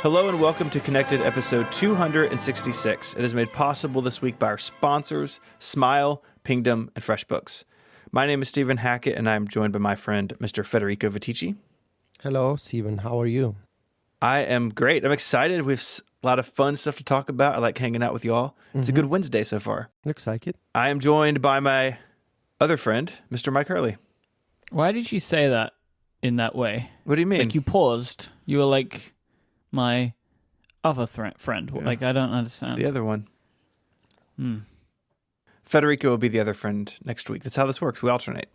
Hello and welcome to Connected episode 266. It is made possible this week by our sponsors, Smile, Pingdom, and FreshBooks. My name is Stephen Hackett, and I am joined by my friend, Mr. Federico Viticci. Hello, Stephen. How are you? I am great. I'm excited. We have a lot of fun stuff to talk about. I like hanging out with y'all. It's a good Wednesday so far. Looks like it. I am joined by my other friend, Mr. Myke Hurley. Why did you say that in that way? What do you mean? Like you paused. You were like my other friend. Yeah. Like I don't understand. The other one. Federico will be the other friend next week. That's how this works. We alternate.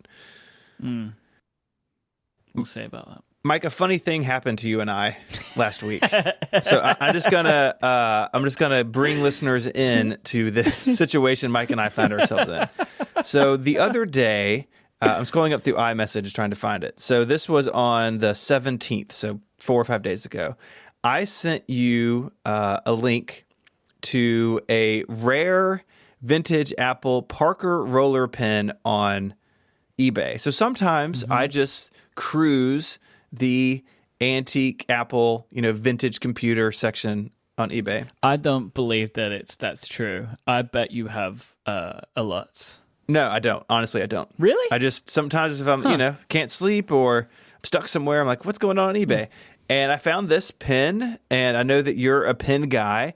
We'll see about that. Myke, a funny thing happened to you and I last week. So I'm just gonna bring listeners in to this situation Myke and I found ourselves in. So the other day, I'm scrolling up through iMessage trying to find it. So this was on the 17th, so 4 or 5 days ago. I sent you a link to a rare vintage Apple Parker roller pen on eBay. So sometimes I just cruise the antique Apple, vintage computer section on eBay. I don't believe that that's true. I bet you have alerts. No, I don't. Honestly, I don't. Really? I just sometimes if I'm, can't sleep or I'm stuck somewhere, I'm like, what's going on eBay? And I found this pen, and I know that you're a pen guy,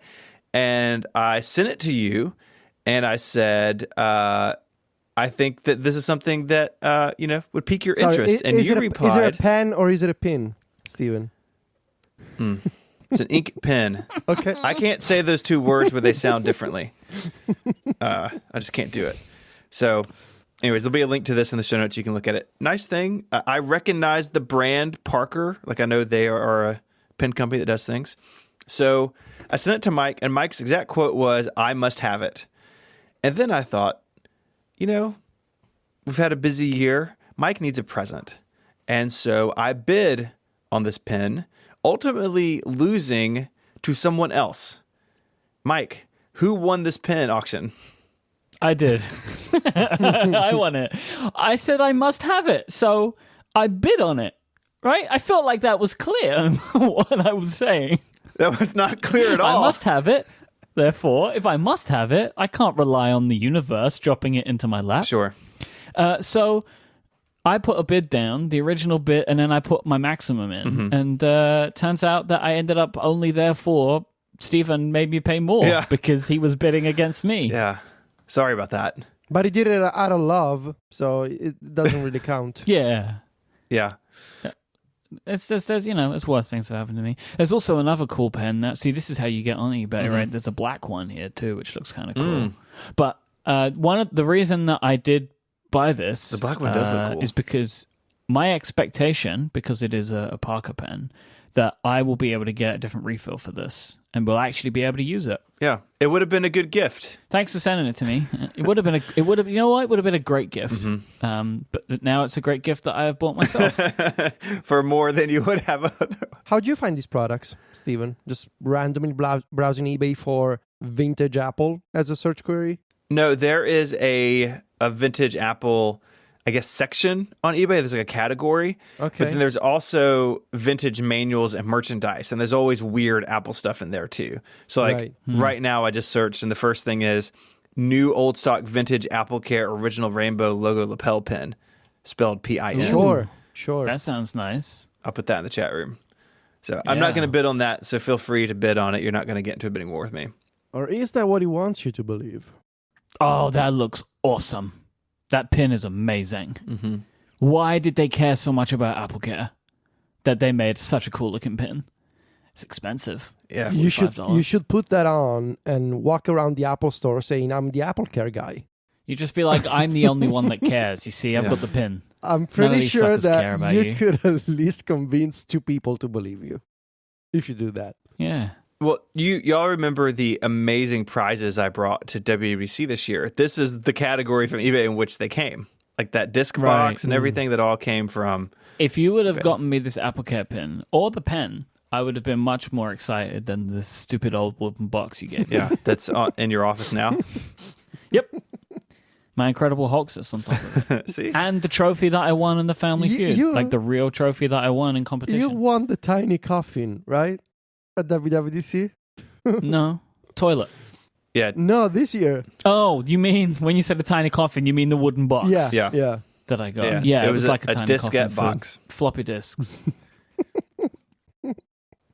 and I sent it to you, and I said, I think that this is something that, would pique your interest. And you replied... Is it a pen or is it a pin, Stephen? It's an ink pen. Okay. I can't say those two words where they sound differently. I just can't do it. So, anyways, there'll be a link to this in the show notes. You can look at it. Nice thing. I recognize the brand Parker. Like, I know they are a pen company that does things. So, I sent it to Myke, and Mike's exact quote was, "I must have it." And then I thought, we've had a busy year. Myke needs a present. And so I bid on this pen, ultimately losing to someone else. Myke, who won this pen auction? I did. I won it. I said I must have it, so I bid on it. Right? I felt like that was clear what I was saying. That was not clear at all. I must have it. Therefore, if I must have it, I can't rely on the universe dropping it into my lap. Sure. So I put a bid down, the original bid, and then I put my maximum in. And turns out that I ended up only therefore Stephen made me pay more because he was bidding against me. Yeah. Sorry about that. But he did it out of love, so it doesn't really count. Yeah. Yeah. There's worse things that happened to me. There's also another cool pen. Now, see, this is how you get on eBay, right? There's a black one here too, which looks kind of cool. But the reason that I did buy this, the black one does look cool, is because my expectation, because it is a Parker pen, that I will be able to get a different refill for this and will actually be able to use it. Yeah, it would have been a good gift. Thanks for sending it to me. It would have been a great gift. But now it's a great gift that I have bought myself for more than you would have otherwise. How'd you find these products, Stephen? Just randomly browsing eBay for vintage Apple as a search query? No, there is a vintage Apple, I guess, section on eBay. There's like a category. Okay. But then there's also vintage manuals and merchandise. And there's always weird Apple stuff in there too. So like right now I just searched and the first thing is new old stock vintage Apple Care original rainbow logo lapel pen. Spelled PIN. Sure. That sounds nice. I'll put that in the chat room. So I'm not going to bid on that. So feel free to bid on it. You're not going to get into a bidding war with me. Or is that what he wants you to believe? Oh, that looks awesome. That pin is amazing. Why did they care so much about Apple Care that they made such a cool looking pin? It's expensive. Yeah, you should put that on and walk around the Apple store saying, "I'm the Apple Care guy." You just be like, "I'm the only one that cares." You see, I've got the pin. I'm pretty sure that you you could at least convince 2 people to believe you if you do that. Yeah. Well, y'all remember the amazing prizes I brought to WWDC this year. This is the category from eBay in which they came. Like that disc box and everything that all came from... If you would have gotten me this Apple Care pin or the pen, I would have been much more excited than this stupid old wooden box you gave me. Yeah, that's in your office now. Yep. My Incredible Hulk sits on top of it. See? And the trophy that I won in the Family Feud. Like the real trophy that I won in competition. You won the tiny coffin, right? at WWDC? No. Toilet. Yeah. No, this year. Oh, you mean when you said a tiny coffin, you mean the wooden box? Yeah. That I got. Yeah. Yeah, It it was was like a a tiny diskette coffin box. for floppy disks.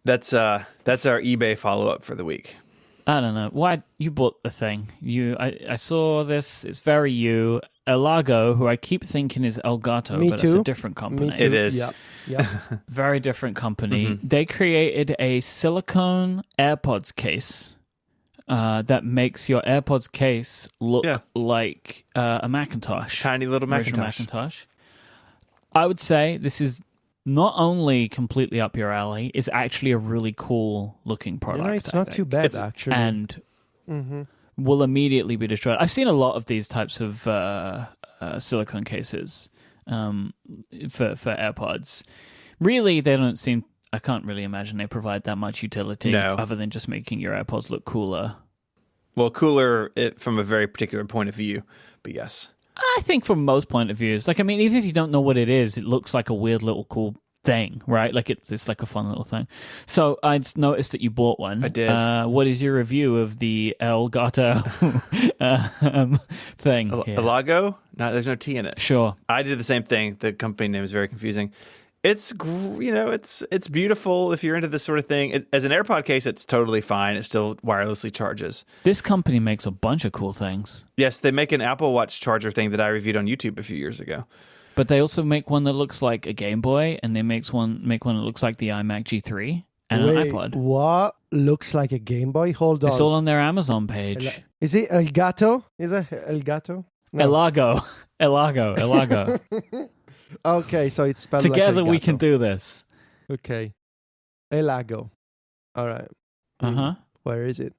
That's our eBay follow-up for the week. I don't know. Why you bought the thing? I saw this. It's very you. Elago, who I keep thinking is Elgato, Me but too. it's a different company. Me too. It is. Yeah. Very different company. Mm-hmm. They created a silicone AirPods case that makes your AirPods case look like a Macintosh. Tiny little Original Macintosh. I would say this is not only completely up your alley, it's actually a really cool looking product. It's I not think. too bad, actually. And Mm-hmm. will immediately be destroyed. I've seen a lot of these types of silicone cases for AirPods. Really, they don't seem... I can't really imagine they provide that much utility other than just making your AirPods look cooler. Well, cooler from a very particular point of view, but yes. I think from most point of views, like, I mean, even if you don't know what it is, it looks like a weird little cool thing, right? Like it's like a fun little thing. So I'd noticed that you bought one. I did. What is your review of the Elgato thing? here? Elago? No, there's no T in it. Sure. I did the same thing. The company name is very confusing. It's it's beautiful if you're into this sort of thing. As an AirPod case, it's totally fine. It still wirelessly charges. This company makes a bunch of cool things, Yes, they make an Apple Watch charger thing that I reviewed on YouTube a few years ago. but they also make one that looks like a Game Boy, and they make one that looks like the iMac G3 and Wait, an iPod. what looks like a Game Boy? Hold on. It's all on their Amazon page. Is it Elgato? Is it Elgato? No. Elago. Okay, so it's spelled Together like we can Elgato. do this. Okay. Elago. All right. Uh-huh. Where is it?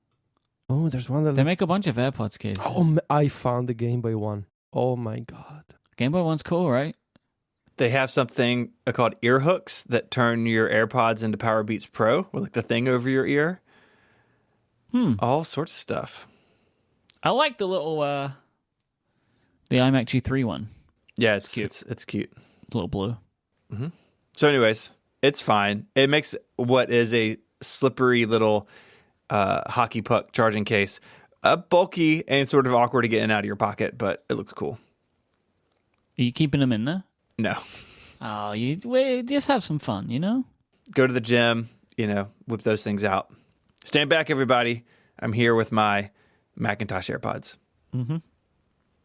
Oh, there's one that... They make a bunch of AirPods cases. I found the Game Boy one. Oh, my God. Game Boy one's cool, right? They have something called ear hooks that turn your AirPods into Power Beats Pro, with like the thing over your ear. All sorts of stuff. I like the little the iMac G3 one. Yeah, it's cute. It's cute. It's a little blue. So, anyways, it's fine. It makes what is a slippery little hockey puck charging case bulky and sort of awkward to get in and out of your pocket, but it looks cool. Are you keeping them in there? No. Oh, just have some fun, you know? Go to the gym, whip those things out. Stand back, everybody. I'm here with my Macintosh AirPods. Mm-hmm.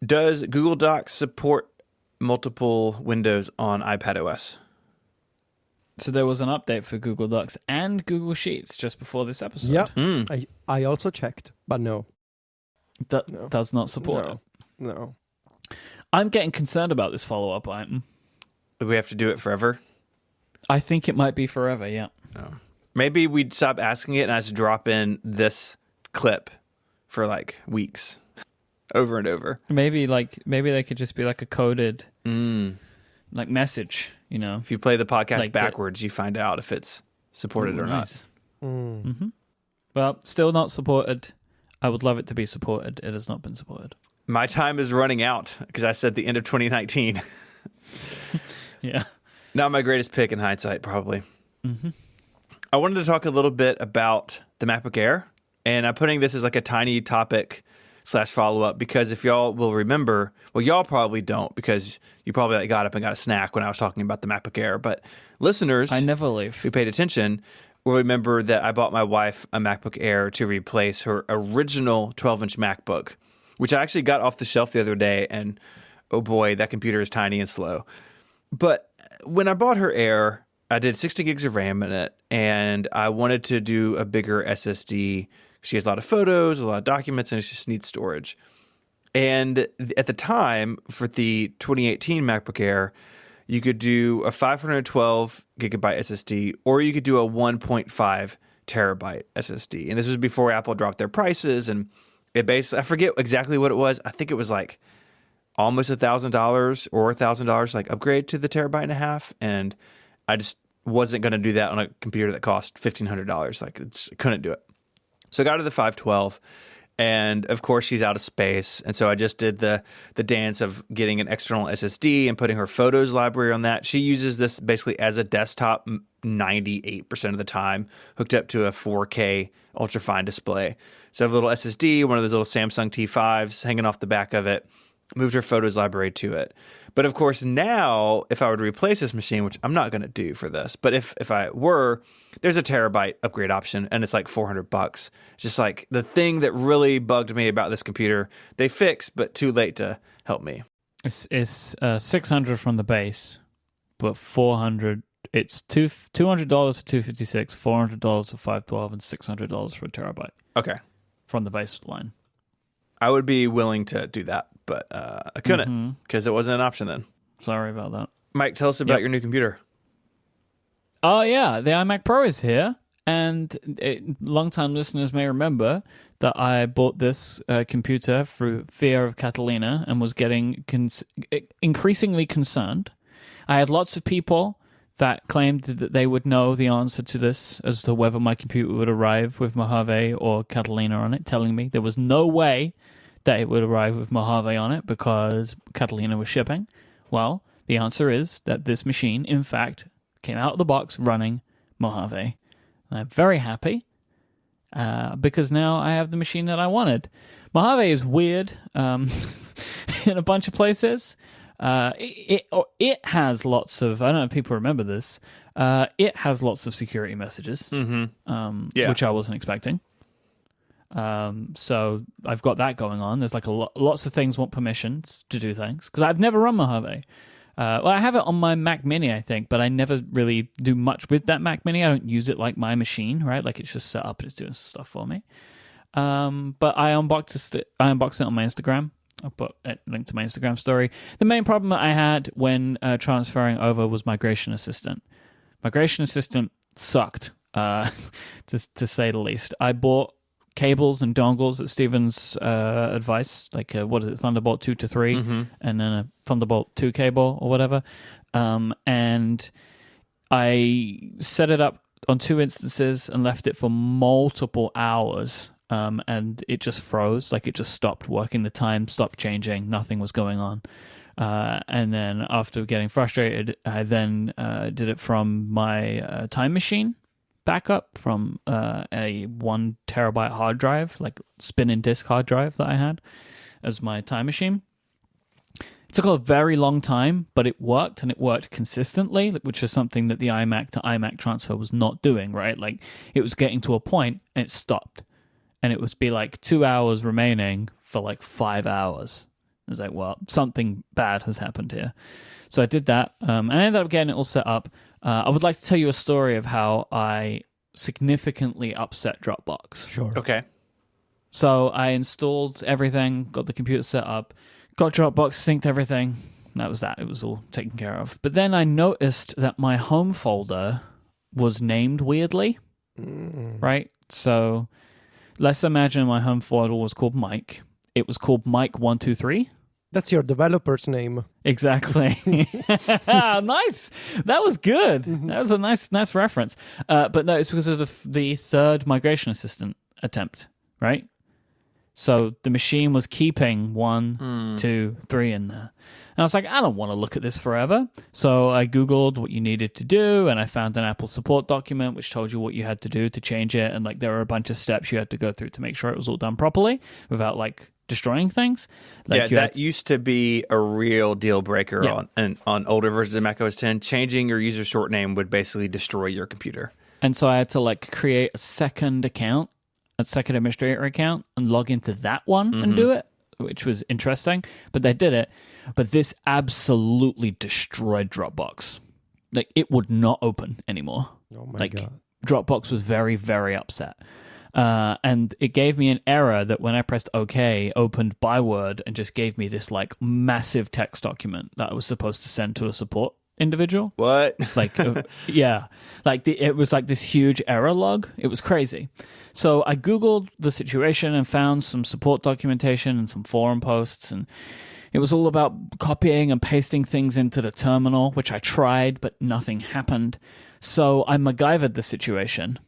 Does Google Docs support multiple windows on iPadOS? So there was an update for Google Docs and Google Sheets just before this episode. Yep. I also checked, but no. That does not support it. No. I'm getting concerned about this follow-up item. Do we have to do it forever? I think it might be forever, yeah. Maybe we'd stop asking it and I just drop in this clip for like weeks, over and over. Maybe they could just be like a coded like message, you know. If you play the podcast Like backwards, you find out if it's supported or nice. not. Mm-hmm. Well, still not supported. I would love it to be supported. It has not been supported. My time is running out because I said the end of 2019. Yeah. Not my greatest pick in hindsight, probably. Mm-hmm. I wanted to talk a little bit about the MacBook Air, and I'm putting this as like a tiny topic / follow-up because if y'all will remember, well, y'all probably don't because you probably like got up and got a snack when I was talking about the MacBook Air, but listeners I never leave. who paid attention will remember that I bought my wife a MacBook Air to replace her original 12-inch MacBook, which I actually got off the shelf the other day, and oh boy, that computer is tiny and slow. But when I bought her Air, I did 60 gigs of RAM in it, and I wanted to do a bigger SSD. She has a lot of photos, a lot of documents, and it just needs storage. And at the time, for the 2018 MacBook Air, you could do a 512 gigabyte SSD, or you could do a 1.5 terabyte SSD. And this was before Apple dropped their prices, and it basically, I forget exactly what it was. I think it was like almost $1,000 or $1,000, like upgrade to the terabyte and a half. And I just wasn't going to do that on a computer that cost $1,500. Like, couldn't do it. So I got to the 512, And of course, she's out of space. And so I just did the dance of getting an external SSD and putting her photos library on that. She uses this basically as a desktop 98% of the time, hooked up to a 4K ultrafine display. So I have a little SSD, one of those little Samsung T5s hanging off the back of it, moved her photos library to it. But of course, now, if I were to replace this machine, which I'm not going to do for this, but if I were, there's a terabyte upgrade option, and it's like $400. It's just like the thing that really bugged me about this computer. They fixed, but too late to help me. It's $600 from the base, but $400. It's $200 for 256, $400 for 512, and $600 for a terabyte. Okay, from the baseline. I would be willing to do that, but I couldn't because it wasn't an option then. Sorry about that. Myke, tell us about your new computer. Oh, yeah. The iMac Pro is here. And long-time listeners may remember that I bought this computer through fear of Catalina and was getting increasingly concerned. I had lots of people that claimed that they would know the answer to this as to whether my computer would arrive with Mojave or Catalina on it, telling me there was no way that it would arrive with Mojave on it because Catalina was shipping. Well, the answer is that this machine, in fact, came out of the box running Mojave. And I'm very happy because now I have the machine that I wanted. Mojave is weird in a bunch of places. It has lots of, I don't know if people remember this, it has lots of security messages, which I wasn't expecting. So I've got that going on. There's like lots of things want permissions to do things because I've never run Mojave. Well, I have it on my Mac Mini, I think, but I never really do much with that Mac Mini. I don't use it like my machine, right? Like it's just set up and it's doing some stuff for me. But I unboxed it on my Instagram. I'll put a link to my Instagram story. The main problem that I had when transferring over was Migration Assistant. Migration Assistant sucked, to say the least. I bought cables and dongles at Steven's advice, like what is it, Thunderbolt 2 to 3, and then a Thunderbolt 2 cable or whatever. And I set it up on 2 instances and left it for multiple hours. And it just froze, like it just stopped working. The time stopped changing. Nothing was going on. And then after getting frustrated, I then did it from my Time Machine backup from a 1 terabyte hard drive, like spinning disk hard drive that I had as my Time Machine. It took a very long time, but it worked, and it worked consistently, which is something that the iMac to iMac transfer was not doing, right? Like it was getting to a point and it stopped. And it would be like 2 hours remaining for like 5 hours. I was like, well, something bad has happened here. So I did that, and I ended up getting it all set up. I would like to tell you a story of how I significantly upset Dropbox. Sure. Okay. So I installed everything, got the computer set up, got Dropbox, synced everything. That was that. It was all taken care of. But then I noticed that my home folder was named weirdly, right? So let's imagine my home folder was called Myke. It was called Myke123. That's your developer's name. Exactly. Nice. That was good. That was a nice reference. But no, it's because of the third Migration Assistant attempt, right? So the machine was keeping 1, 2, 3 in there. And I was like, I don't want to look at this forever. So I Googled what you needed to do, and I found an Apple support document which told you what you had to do to change it. And like there were a bunch of steps you had to go through to make sure it was all done properly without like destroying things. Like that used to be a real deal breaker on older versions of Mac OS X. Changing your user short name would basically destroy your computer. And so I had to like create a second account, a second administrator account, and log into that one and do it, which was interesting. But they did it. But this absolutely destroyed Dropbox. Like it would not open anymore. Oh my God. Dropbox was very, very upset. And it gave me an error that when I pressed OK, opened by Word and just gave me this like massive text document that I was supposed to send to a support individual. What? Like, yeah. Like it was like this huge error log. It was crazy. So I Googled the situation and found some support documentation and some forum posts, and it was all about copying and pasting things into the terminal, which I tried, but nothing happened. So I MacGyvered the situation.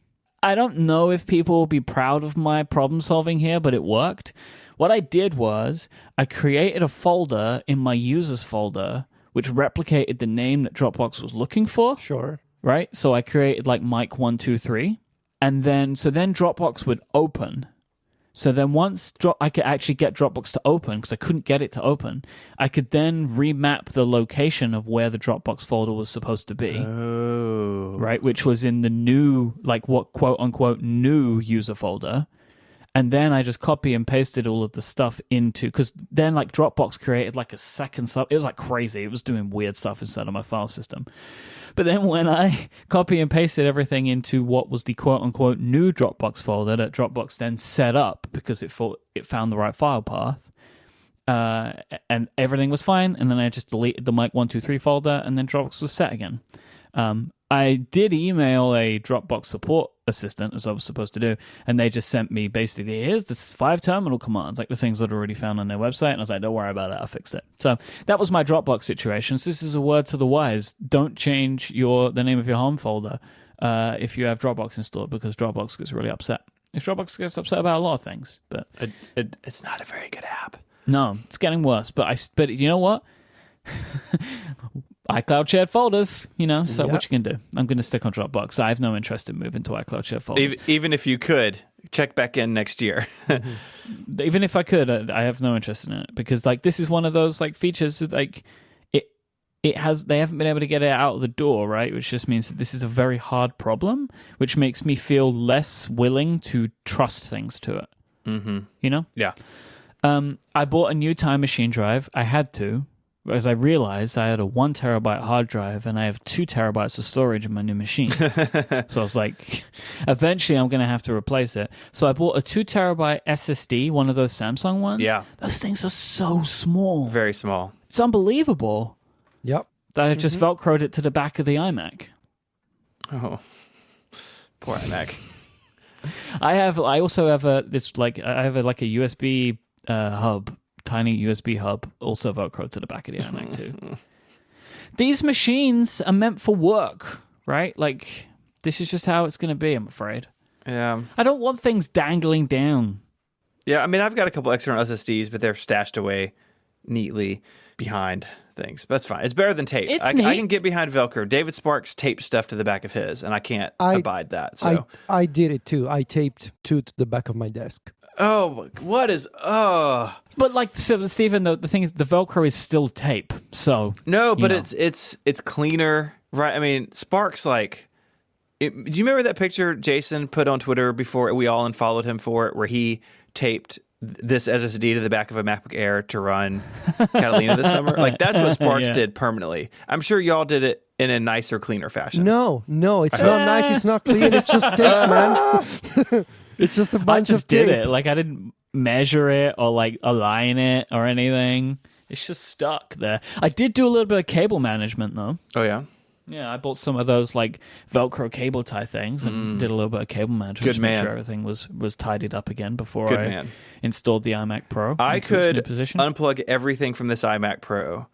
I don't know if people will be proud of my problem solving here, but it worked. What I did was I created a folder in my users folder which replicated the name that Dropbox was looking for. Sure. Right? So I created like Myke123, and then Dropbox would open. So then once I could actually get Dropbox to open, because I couldn't get it to open, I could then remap the location of where the Dropbox folder was supposed to be. Oh. Right? Which was in the new, like what quote unquote new user folder. And then I just copy and pasted all of the stuff into, because then like Dropbox created like a second sub. It was like crazy. It was doing weird stuff inside of my file system. But then when I copy and pasted everything into what was the quote unquote new Dropbox folder that Dropbox then set up because it found the right file path, and everything was fine. And then I just deleted the Myke123 folder, and then Dropbox was set again. I did email a Dropbox support assistant, as I was supposed to do, and they just sent me basically, here's the 5 terminal commands, like the things that are already found on their website, and I was like, don't worry about it, I'll fix it. So that was my Dropbox situation. So this is a word to the wise. Don't change the name of your home folder if you have Dropbox installed, because Dropbox gets really upset. Dropbox gets upset about a lot of things, but it's not a very good app. No, it's getting worse. But you know what? iCloud shared folders, so what you can do. I'm going to stick on Dropbox. I have no interest in moving to iCloud shared folders. Even if you could, check back in next year. Even if I could, I have no interest in it, because like this is one of those like features that, like they haven't been able to get it out of the door, right? Which just means that this is a very hard problem, which makes me feel less willing to trust things to it. Mm-hmm. Yeah. I bought a new Time Machine drive. I had to, as I realized I had a 1 terabyte hard drive and I have 2 terabytes of storage in my new machine. So I was like, eventually I'm going to have to replace it. So I bought a 2 terabyte SSD, one of those Samsung ones. Yeah. Those things are so small. Very small. It's unbelievable. Yep. That I just Velcroed it to the back of the iMac. Oh, poor iMac. I also have a USB hub. Tiny USB hub, also Velcro to the back of the iMac too. These machines are meant for work, right? Like, this is just how it's going to be, I'm afraid. Yeah. I don't want things dangling down. Yeah, I mean, I've got a couple external SSDs, but they're stashed away neatly behind things. But that's fine. It's better than tape. I can get behind Velcro. David Sparks taped stuff to the back of his, and I can't abide that. So I did it too. I taped 2 to the back of my desk. Oh, what is... Oh... But like, so Stephen, the thing is, the Velcro is still tape. So no, but it's cleaner, right? I mean, Sparks do you remember that picture Jason put on Twitter before we all unfollowed him for it, where he taped this SSD to the back of a MacBook Air to run Catalina this summer? Like, that's what Sparks did permanently. I'm sure y'all did it in a nicer, cleaner fashion. No, it's not nice. It's not clean. It's just tape, man. It's just a bunch of tape. I just did it. Like, I didn't measure it or like align it or anything. It's just stuck there. I did do a little bit of cable management though. Oh yeah? Yeah, I bought some of those like Velcro cable tie things and did a little bit of cable management to make sure everything was tidied up again before I installed the iMac Pro. I could unplug everything from this iMac Pro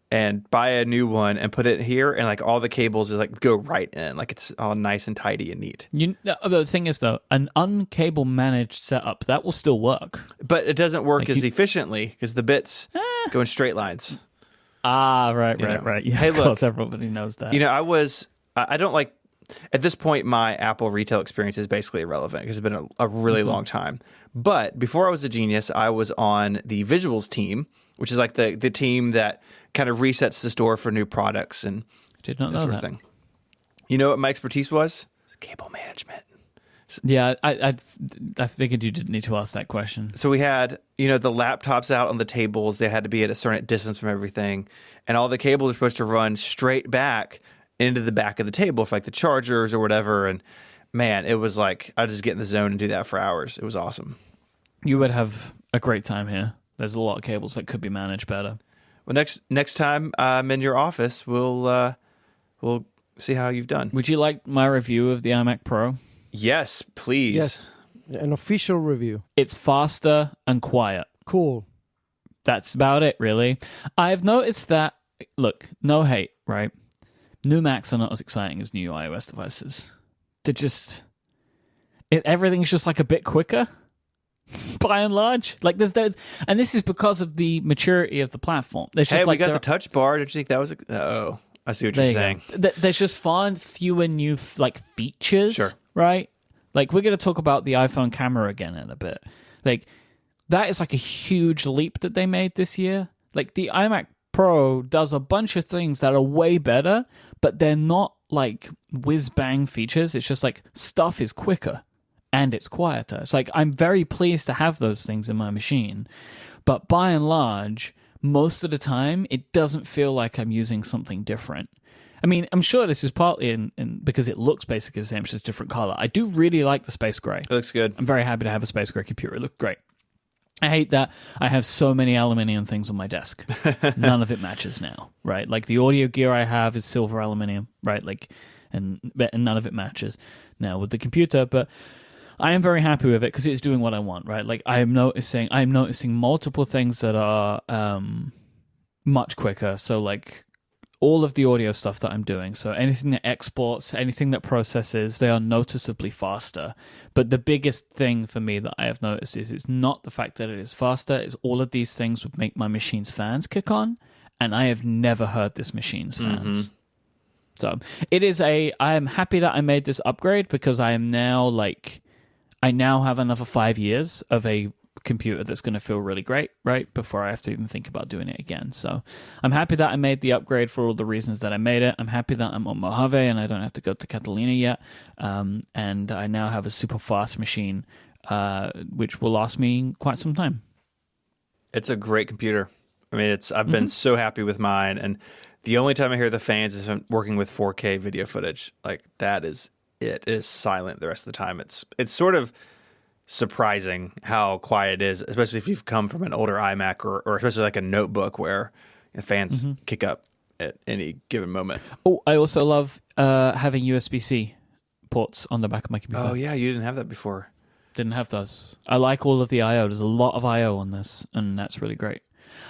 and buy a new one and put it here, and like all the cables just like go right in, like it's all nice and tidy and neat. The thing is though, an uncable managed setup that will still work, but it doesn't work as efficiently because the bits go in straight lines. Right. Yeah, hey, of course, everybody knows that. I don't like, at this point, my Apple retail experience is basically irrelevant because it's been a really long time. But before I was a genius, I was on the visuals team, which is like the team that kind of resets the store for new products and did not that know sort that. of thing. You know what my expertise was? It was cable management. Yeah, I figured you didn't need to ask that question. So we had, the laptops out on the tables. They had to be at a certain distance from everything. And all the cables are supposed to run straight back into the back of the table for like the chargers or whatever. And man, it was like, I'd just get in the zone and do that for hours. It was awesome. You would have a great time here. There's a lot of cables that could be managed better. Well, next time I'm in your office, we'll see how you've done. Would you like my review of the iMac Pro? Yes, please. Yes, an official review. It's faster and quiet. Cool. That's about it, really. I've noticed that, look, no hate, right? New Macs are not as exciting as new iOS devices. everything's just like a bit quicker. By and large, like and this is because of the maturity of the platform. There's just we got the touch bar. Did you think that was? Oh, I see what you're saying. There's just fewer new like features. Sure. Right. Like we're going to talk about the iPhone camera again in a bit. Like that is like a huge leap that they made this year. Like the iMac Pro does a bunch of things that are way better, but they're not like whiz bang features. It's just like stuff is quicker. And it's quieter. It's like I'm very pleased to have those things in my machine. But by and large, most of the time, it doesn't feel like I'm using something different. I mean, I'm sure this is partly in because it looks basically the same, it's just a different color. I do really like the space gray. It looks good. I'm very happy to have a space gray computer. It looks great. I hate that I have so many aluminium things on my desk. None of it matches now, right? Like the audio gear I have is silver aluminium, right? Like, and none of it matches now with the computer, but I am very happy with it because it's doing what I want, right? Like I'm noticing multiple things that are much quicker. So like all of the audio stuff that I'm doing, so anything that exports, anything that processes, they are noticeably faster. But the biggest thing for me that I have noticed is it's not the fact that it is faster, it's all of these things would make my machine's fans kick on, and I have never heard this machine's fans. Mm-hmm. So I am happy that I made this upgrade because I now have another 5 years of a computer that's going to feel really great, right? Before I have to even think about doing it again. So I'm happy that I made the upgrade for all the reasons that I made it. I'm happy that I'm on Mojave and I don't have to go to Catalina yet. And I now have a super fast machine, which will last me quite some time. It's a great computer. I mean, I've been so happy with mine. And the only time I hear the fans is when I'm working with 4K video footage. Like that is it is silent the rest of the time. It's sort of surprising how quiet it is, especially if you've come from an older iMac or especially like a notebook where the fans kick up at any given moment. Oh, I also love having USB-C ports on the back of my computer. Oh, yeah, you didn't have that before. Didn't have those. I like all of the I.O. There's a lot of I.O. on this, and that's really great.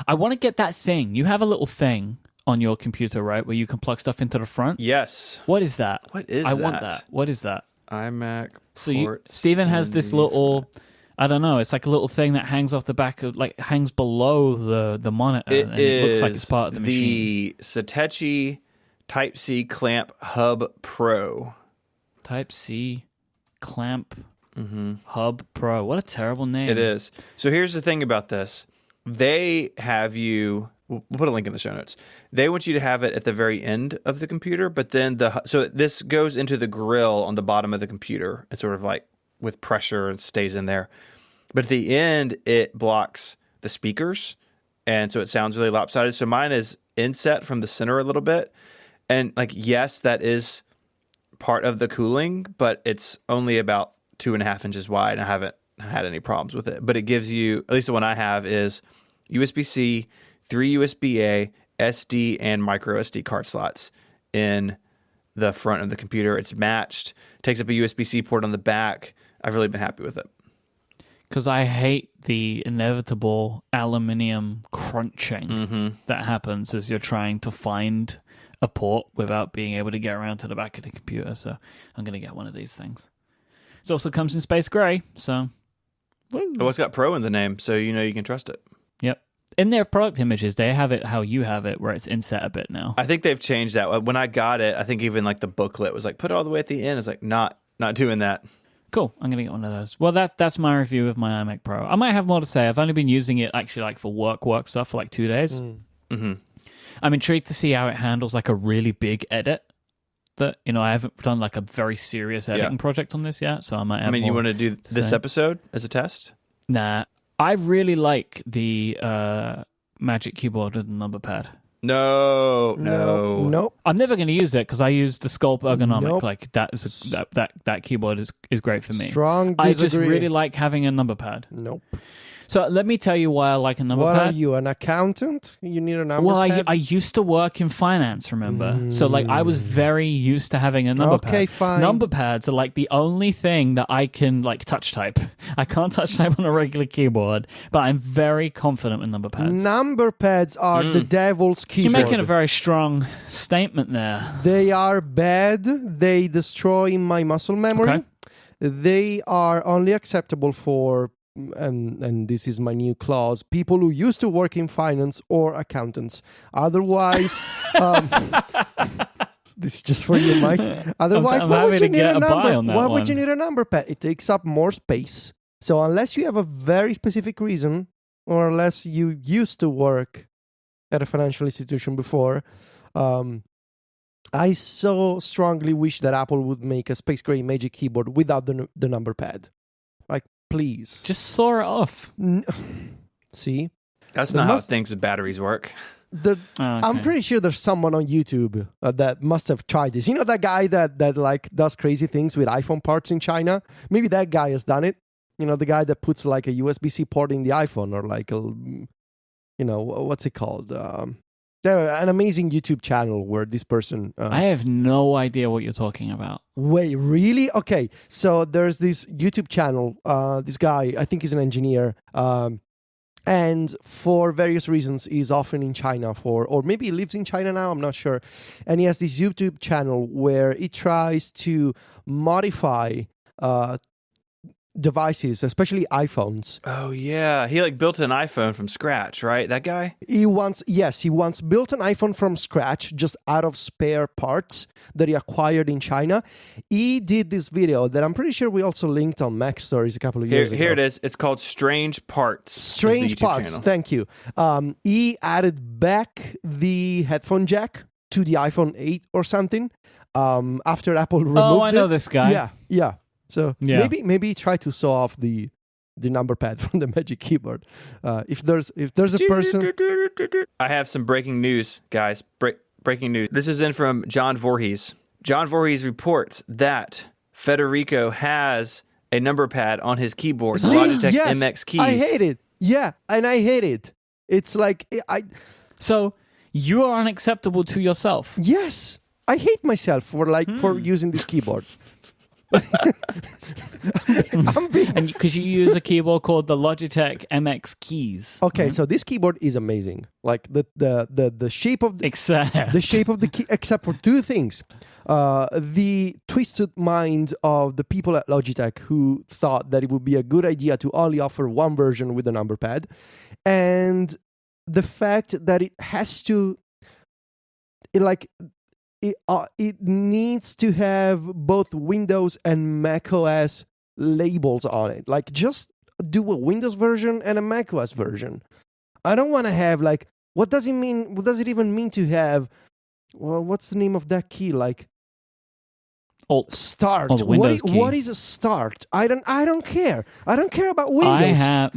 I want to get that thing. You have a little thing on your computer, right, where you can plug stuff into the front? Yes. What is that? What is I that? Want that. What is that? iMac. So Steven has this little, I don't know, it's like a little thing that hangs off the back of, like hangs below the monitor. It looks like it's part of the machine. The Satechi Type-C Clamp Hub Pro. Type-C Clamp Hub Pro. What a terrible name. It is. So here's the thing about this. They have you... We'll put a link in the show notes. They want you to have it at the very end of the computer, but then so this goes into the grill on the bottom of the computer. It's sort of like with pressure and stays in there. But at the end, it blocks the speakers, and so it sounds really lopsided. So mine is inset from the center a little bit, and like yes, that is part of the cooling, but it's only about 2.5 inches wide. And I haven't had any problems with it, but it gives you, at least the one I have is USB-C. 3 USB-A, SD, and micro SD card slots in the front of the computer. It's matched. Takes up a USB-C port on the back. I've really been happy with it. Because I hate the inevitable aluminium crunching that happens as you're trying to find a port without being able to get around to the back of the computer. So I'm going to get one of these things. It also comes in space gray, so... Woo. Oh, it's got Pro in the name, so you know you can trust it. Yep. In their product images, they have it how you have it, where it's inset a bit now. I think they've changed that. When I got it, I think even like the booklet was like, put it all the way at the end. It's like, not doing that. Cool. I'm going to get one of those. Well, that's my review of my iMac Pro. I might have more to say. I've only been using it actually like for work stuff for like 2 days. Mm-hmm. I'm intrigued to see how it handles like a really big edit. That, you know, I haven't done like a very serious editing project on this yet, so I might have you want to do this episode as a test? Nah. I really like the Magic Keyboard with the number pad. No. I'm never going to use it because I use the Sculpt ergonomic. Nope. Like that keyboard is great for me. Strong disagree. I just really like having a number pad. Nope. So let me tell you why I like a number pad. What are you, an accountant? You need a number pad? I used to work in finance, remember? So like I was very used to having a number pad. Okay, fine. Number pads are like the only thing that I can like touch type. I can't touch type on a regular keyboard, but I'm very confident with number pads. Number pads are the devil's keyboard. You're making a very strong statement there. They are bad. They destroy my muscle memory. Okay. they are only acceptable for, and this is my new clause, people who used to work in finance or accountants. Otherwise, this is just for you, Myke. Otherwise, I'm why would happy you to need get a a buy number? on that Why would one. you need a number pad? It takes up more space. So unless you have a very specific reason, or unless you used to work at a financial institution before, I so strongly wish that Apple would make a space gray Magic Keyboard without the number pad. Like, please. Just saw it off. See? That's There not how must- things with batteries work. I'm pretty sure there's someone on YouTube that must have tried this. You know that guy that like does crazy things with iPhone parts in China? Maybe that guy has done it. You know, the guy that puts like a USB-C port in the iPhone, or like a, you know, what's it called? An amazing YouTube channel where this person. I have no idea what you're talking about. Wait, really? Okay, so there's this YouTube channel. This guy, I think he's an engineer. And for various reasons, he's often in China or maybe he lives in China now, I'm not sure. And he has this YouTube channel where he tries to modify devices, especially iPhones. Oh yeah, he like built an iPhone from scratch, right? That guy. He once built an iPhone from scratch, just out of spare parts that he acquired in China. He did this video that I'm pretty sure we also linked on Mac Stories a couple of years ago. Here it is. It's called Strange Parts. is the Strange YouTube Parts. channel. Thank you. He added back the headphone jack to the iPhone 8 or something. After Apple removed it. Oh, I know this guy. Yeah. So Yeah. maybe try to saw off the number pad from the Magic Keyboard. If there's a person. I have some breaking news, guys. Breaking news. This is in from John Voorhees. John Voorhees reports that Federico has a number pad on his keyboard, See? Logitech Yes, MX keys. I hate it. Yeah, and I hate it. It's like So you are unacceptable to yourself. yes, I hate myself for using this keyboard. I'm being And because you use a keyboard called the Logitech MX keys. okay. So this keyboard is amazing. Like the shape of Except the shape of the key, except for two things. The twisted mind of the people at Logitech who thought that it would be a good idea to only offer one version with a number pad, and the fact that it has to, it needs to have both Windows and Mac OS labels on it. Like, just do a Windows version and a Mac OS version. I don't want to have like, what does it mean? What does it even mean to have? Well, what's the name of that key? Like Alt. start. Oh, the Windows key. What is a start? I don't care. I don't care about Windows. I have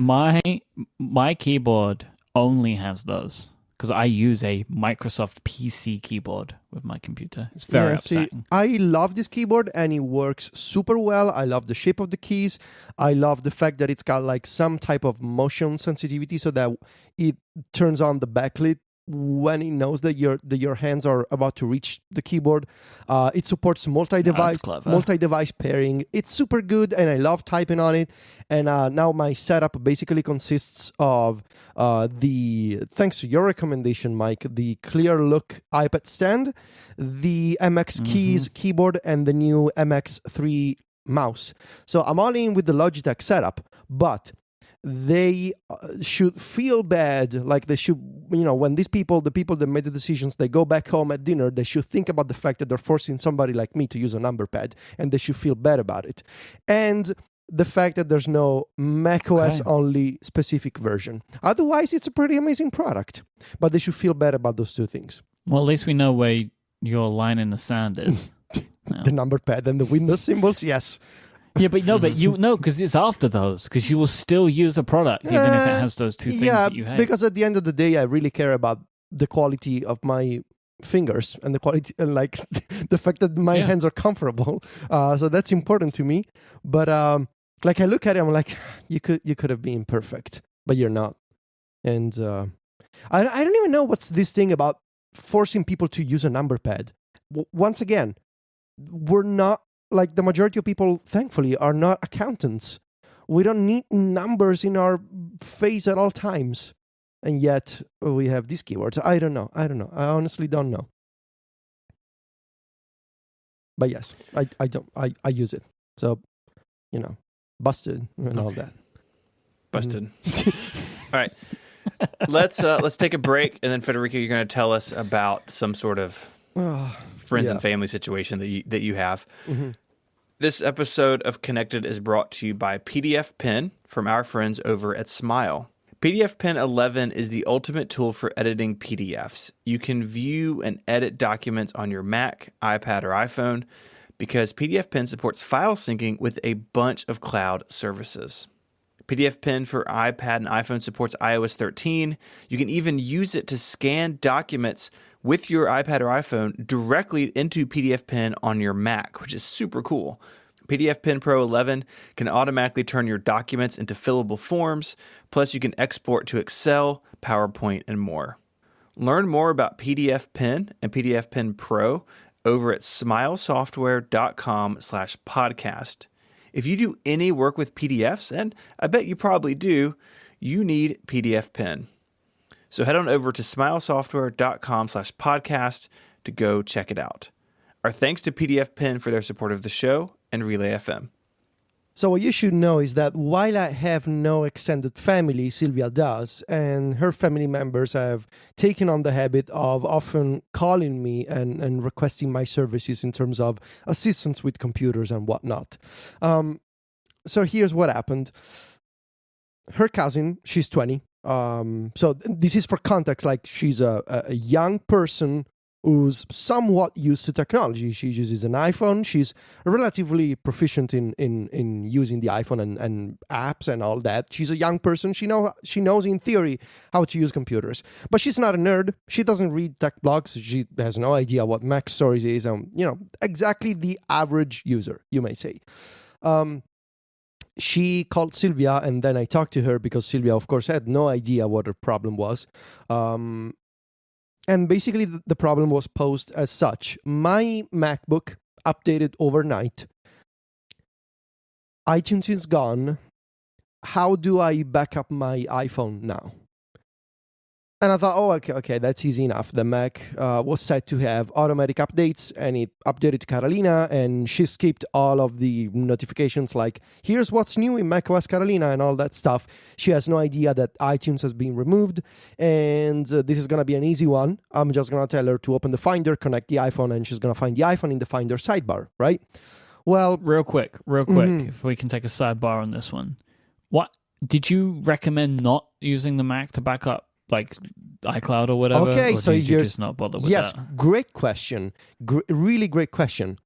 my keyboard only has those because I use a Microsoft PC keyboard with my computer. It's very upsetting. I love this keyboard and it works super well. I love the shape of the keys. I love the fact that it's got like some type of motion sensitivity so that it turns on the backlit when it knows that your hands are about to reach the keyboard. It supports multi-device pairing. It's super good and I love typing on it. And now my setup basically consists of thanks to your recommendation, Myke, the Clear Look iPad stand, the MX Keys keyboard, and the new MX3 mouse. So I'm all in with the Logitech setup, but they should feel bad. Like they should, when the people that made the decisions, they go back home at dinner, they should think about the fact that they're forcing somebody like me to use a number pad, and they should feel bad about it. And the fact that there's no macOS only specific version. Otherwise, it's a pretty amazing product. But they should feel bad about those two things. Well, at least we know where your line in the sand is. No. The number pad and the Windows symbols, yes. Yeah, but because it's after those, because you will still use a product even if it has those two things that you hate. Because at the end of the day, I really care about the quality of my fingers and the quality and like the fact that my hands are comfortable. So that's important to me. But like I look at it, I'm like, you could have been perfect, but you're not. And I don't even know what's this thing about forcing people to use a number pad. Once again, we're not. Like the majority of people, thankfully, are not accountants. We don't need numbers in our face at all times. And yet, we have these keywords. I don't know. I honestly don't know. But yes, I use it. So busted and all that. Busted. All right. Let's take a break, and then Federico, you're going to tell us about some sort of friends and family situation that you have. Mm-hmm. This episode of Connected is brought to you by PDF Pen from our friends over at Smile. PDF Pen 11 is the ultimate tool for editing PDFs. You can view and edit documents on your Mac, iPad, or iPhone because PDF Pen supports file syncing with a bunch of cloud services. PDF Pen for iPad and iPhone supports iOS 13. You can even use it to scan documents with your iPad or iPhone directly into PDF Pen on your Mac, which is super cool. PDF Pen Pro 11 can automatically turn your documents into fillable forms, plus you can export to Excel, PowerPoint, and more. Learn more about PDF Pen and PDF Pen Pro over at smilesoftware.com/podcast. If you do any work with PDFs, and I bet you probably do, you need PDF Pen. So head on over to smilesoftware.com/podcast to go check it out. Our thanks to PDF Pen for their support of the show and Relay FM. So what you should know is that while I have no extended family, Sylvia does, and her family members have taken on the habit of often calling me and requesting my services in terms of assistance with computers and whatnot. So here's what happened. Her cousin, she's 20. So this is for context, like she's a young person who's somewhat used to technology. She uses an iPhone. She's relatively proficient in using the iPhone and apps and all that. She's a young person. She knows in theory how to use computers. But she's not a nerd. She doesn't read tech blogs. She has no idea what Mac Stories is. Exactly the average user, you may say. She called Sylvia, and then I talked to her because Sylvia, of course, had no idea what her problem was. And basically, the problem was posed as such. My MacBook updated overnight. iTunes is gone. How do I back up my iPhone now? And I thought, okay, that's easy enough. The Mac was set to have automatic updates, and it updated to Catalina, and she skipped all of the notifications like, here's what's new in macOS Catalina and all that stuff. She has no idea that iTunes has been removed, and this is going to be an easy one. I'm just going to tell her to open the Finder, connect the iPhone, and she's going to find the iPhone in the Finder sidebar, right? Well, real quick, if we can take a sidebar on this one. What did you recommend not using the Mac to back up? Like iCloud or whatever? Okay, or so did you here's... just not bother with yes, that? Great question. Really great question.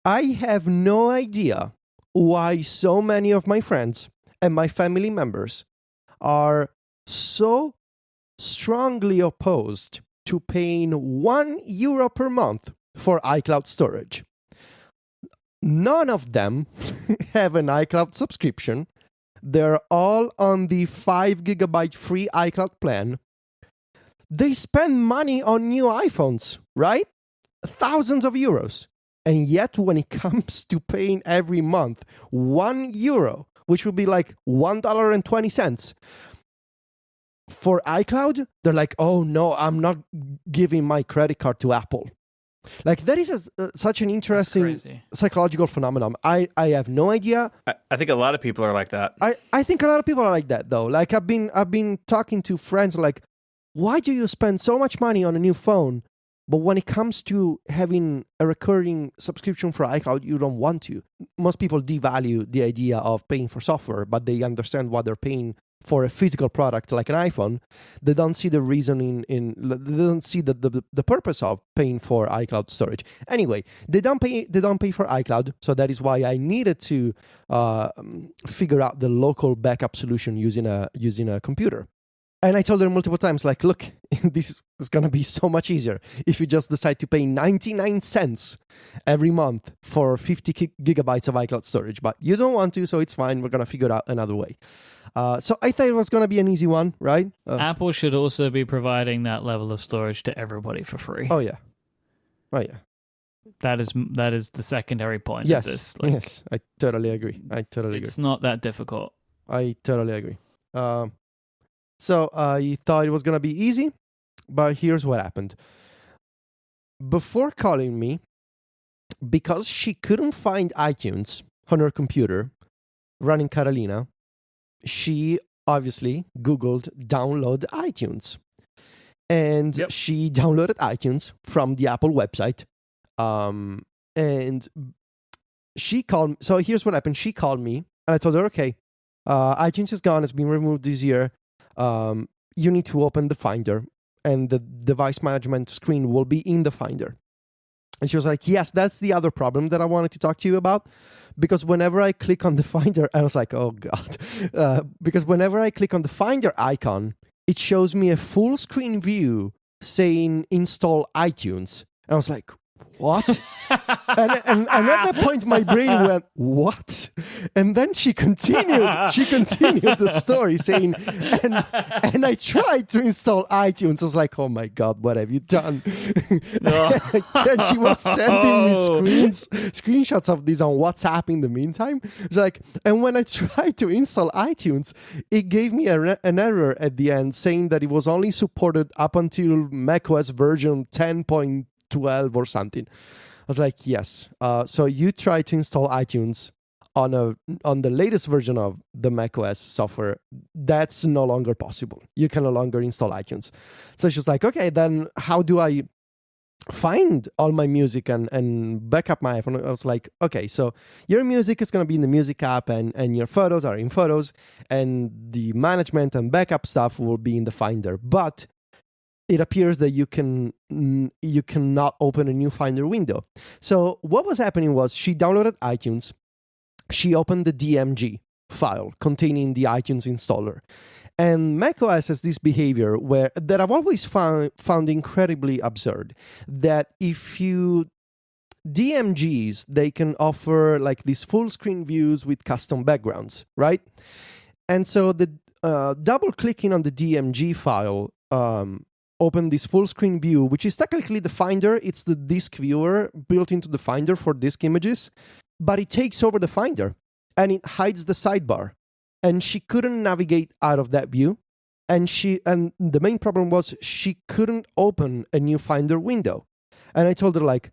I have no idea why so many of my friends and my family members are so strongly opposed to paying €1 per month for iCloud storage. None of them have an iCloud subscription. They're all on the 5 gigabyte free iCloud plan. They spend money on new iPhones, right? Thousands of euros. And yet when it comes to paying every month €1, which would be like $1.20 for iCloud, they're like, oh no, I'm not giving my credit card to Apple. Like, that is such an interesting psychological phenomenon. I have no idea. I think a lot of people are like that. I think a lot of people are like that, though. Like, I've been talking to friends like, why do you spend so much money on a new phone, but when it comes to having a recurring subscription for iCloud, you don't want to? Most people devalue the idea of paying for software, but they understand what they're paying for a physical product like an iPhone. They don't see the reasoning they don't see the purpose of paying for iCloud storage. Anyway, they don't pay for iCloud, so that is why I needed to figure out the local backup solution using a computer. And I told her multiple times, like, look, this is going to be so much easier if you just decide to pay 99 cents every month for 50 gigabytes of iCloud storage. But you don't want to, so it's fine. We're going to figure out another way. So I thought it was going to be an easy one, right? Apple should also be providing that level of storage to everybody for free. Oh, yeah. That is the secondary point yes, of this. Like, yes, I totally agree. It's not that difficult. I totally agree. So I thought it was going to be easy, but here's what happened. Before calling me, because she couldn't find iTunes on her computer, running Catalina, she obviously Googled download iTunes. And she downloaded iTunes from the Apple website. And she called. So here's what happened. She called me, and I told her, okay, iTunes is gone. It's been removed this year. You need to open the Finder, and the device management screen will be in the Finder. And she was like, yes, that's the other problem that I wanted to talk to you about. Because whenever I click on the Finder, I was like, oh, God. Because whenever I click on the Finder icon, it shows me a full screen view saying install iTunes. And I was like, what? and at that point, my brain went, what? And then she continued the story saying, and I tried to install iTunes. I was like, oh my God, what have you done? And she was sending me screenshots of this on WhatsApp in the meantime. It's like, and when I tried to install iTunes, it gave me an error at the end saying that it was only supported up until macOS version 10.12 or something. I was like, yes. So you try to install iTunes on the latest version of the macOS software. That's no longer possible. You can no longer install iTunes. So she was like, okay, then how do I find all my music and back up my iPhone? I was like, okay, so your music is going to be in the music app and your photos are in Photos, and the management and backup stuff will be in the Finder. But it appears that you cannot open a new Finder window. So what was happening was she downloaded iTunes. She opened the DMG file containing the iTunes installer. And macOS has this behavior that I've always found incredibly absurd. That if you DMGs, they can offer like these full screen views with custom backgrounds, right? And so the double clicking on the DMG file open this full screen view, which is technically the Finder. It's the disk viewer built into the Finder for disk images, but it takes over the Finder and it hides the sidebar. And she couldn't navigate out of that view. And the main problem was she couldn't open a new Finder window. And I told her, like,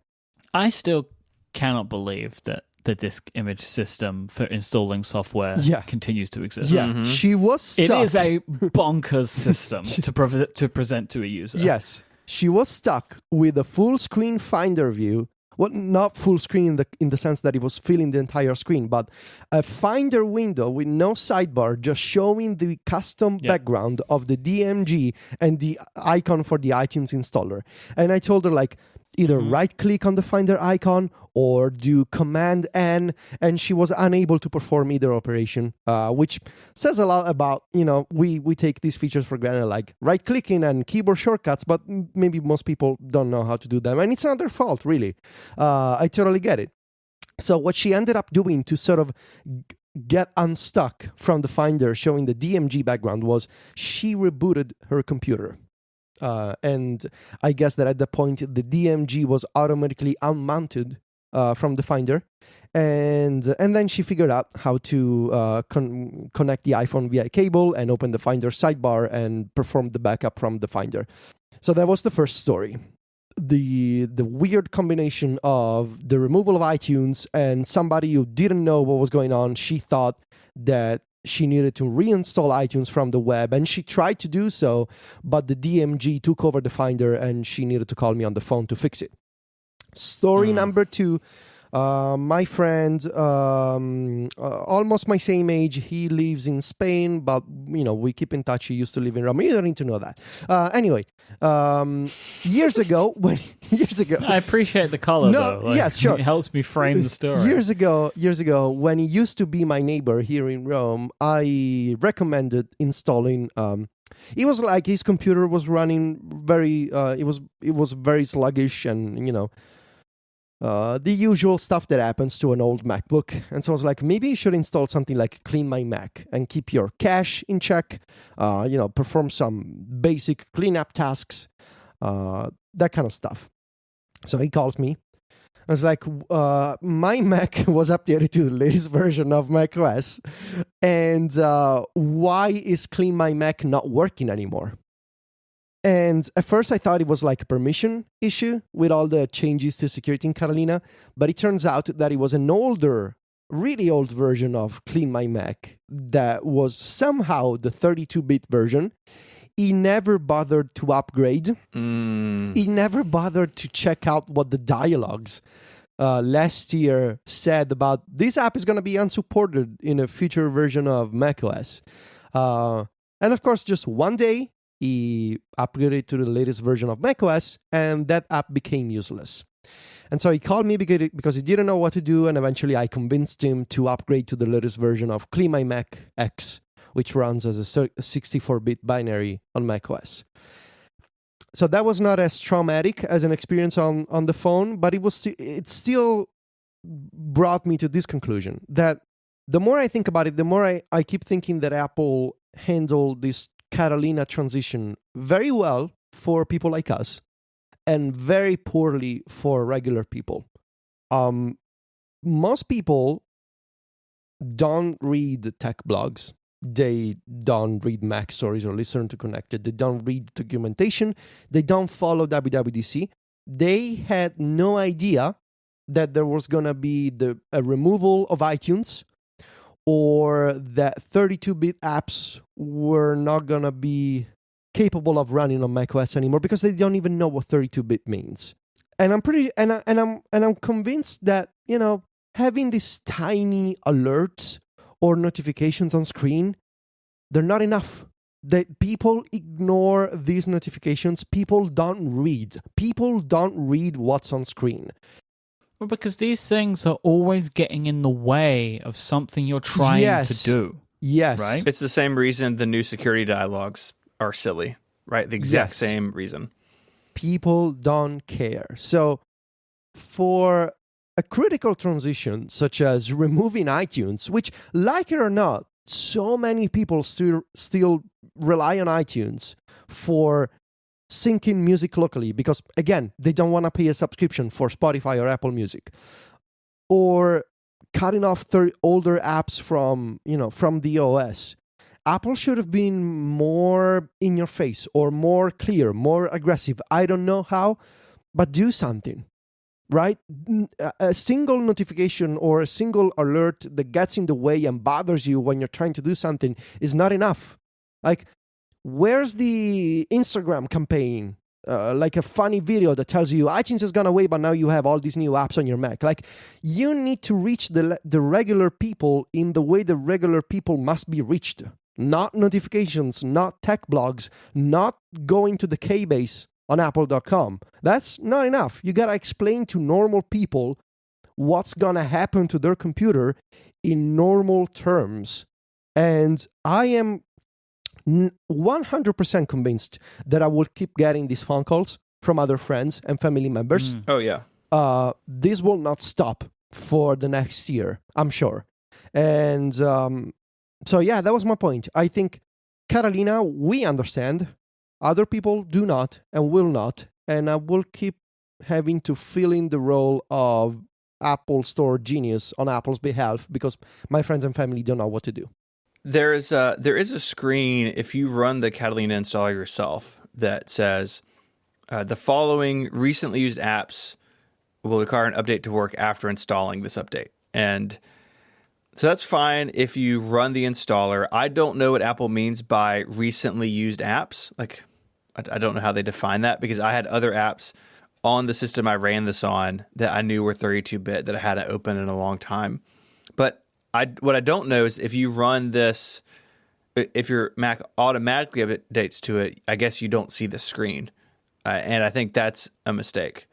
I still cannot believe that the disk image system for installing software continues to exist. Yeah, she was stuck. It is a bonkers system to present to a user. Yes, she was stuck with a full screen Finder view. Well, not full screen in the sense that it was filling the entire screen, but a Finder window with no sidebar, just showing the custom background of the DMG and the icon for the iTunes installer. And I told her, like, either right-click on the Finder icon or do Command-N, and she was unable to perform either operation, which says a lot about, we take these features for granted, like right-clicking and keyboard shortcuts, but maybe most people don't know how to do them, and it's not their fault, really. I totally get it. So what she ended up doing to sort of get unstuck from the Finder showing the DMG background was she rebooted her computer. And I guess that at that point, the DMG was automatically unmounted from the Finder. And then she figured out how to connect the iPhone via cable and open the Finder sidebar and perform the backup from the Finder. So that was the first story. The weird combination of the removal of iTunes and somebody who didn't know what was going on. She thought that she needed to reinstall iTunes from the web, and she tried to do so, but the DMG took over the Finder, and she needed to call me on the phone to fix it. Story number 2. My friend, almost my same age, he lives in Spain, but, we keep in touch. He used to live in Rome. You don't need to know that. Anyway, years ago... I appreciate the color, though. Yes, sure. It helps me frame the story. Years ago, when he used to be my neighbor here in Rome, I recommended installing... it was like his computer was running very... it was very sluggish and, the usual stuff that happens to an old MacBook. And so I was like, maybe you should install something like Clean My Mac and keep your cache in check, perform some basic cleanup tasks, that kind of stuff. So he calls me. I was like, my Mac was updated to the latest version of macOS. And why is Clean My Mac not working anymore? And at first I thought it was like a permission issue with all the changes to security in Catalina, but it turns out that it was an older really old version of Clean My Mac that was somehow the 32-bit version. He never bothered to upgrade. He never bothered to check out what the dialogues last year said about this app is going to be unsupported in a future version of macOS. And of course, just one day, he upgraded to the latest version of macOS, and that app became useless. And so he called me because he didn't know what to do, and eventually I convinced him to upgrade to the latest version of Clean My Mac X, which runs as a 64-bit binary on macOS. So that was not as traumatic as an experience on the phone, but it still brought me to this conclusion that the more I think about it, the more I keep thinking that Apple handled this Catalina transition very well for people like us and very poorly for regular people. Most people don't read tech blogs. They don't read Mac stories or listen to Connected. They don't read documentation. They don't follow WWDC. They had no idea that there was going to be a removal of iTunes, or that 32-bit apps were not going to be capable of running on macOS anymore, because they don't even know what 32-bit means. And I'm convinced that, having these tiny alerts or notifications on screen, they're not enough. That people ignore these notifications. People don't read. People don't read what's on screen. Well, because these things are always getting in the way of something you're trying to do. Yes. Right? It's the same reason the new security dialogues are silly, right? The exact same reason. People don't care. So for a critical transition, such as removing iTunes, which, like it or not, so many people still rely on iTunes for syncing music locally, because, again, they don't want to pay a subscription for Spotify or Apple Music, or cutting off older apps from the OS. Apple should have been more in your face, or more clear, more aggressive. I don't know how, but do something. Right? A single notification or a single alert that gets in the way and bothers you when you're trying to do something is not enough. Like, where's the Instagram campaign? Like a funny video that tells you iTunes has gone away, but now you have all these new apps on your Mac. Like, you need to reach the regular people in the way the regular people must be reached. Not notifications, not tech blogs, not going to the K-base on apple.com. That's not enough. You got to explain to normal people what's going to happen to their computer in normal terms. And I am 100% convinced that I will keep getting these phone calls from other friends and family members. Oh, yeah. This will not stop for the next year, I'm sure. And so, yeah, that was my point. I think, Catalina, we understand. Other people do not and will not, and I will keep having to fill in the role of Apple Store genius on Apple's behalf, because my friends and family don't know what to do. There is a screen, if you run the Catalina installer yourself, that says the following recently used apps will require an update to work after installing this update. And so that's fine if you run the installer. I don't know what Apple means by recently used apps. Like, I don't know how they define that, because I had other apps on the system I ran this on that I knew were 32-bit that I hadn't opened in a long time. But what I don't know is if you run this, if your Mac automatically updates to it, I guess you don't see the screen. And I think that's a mistake.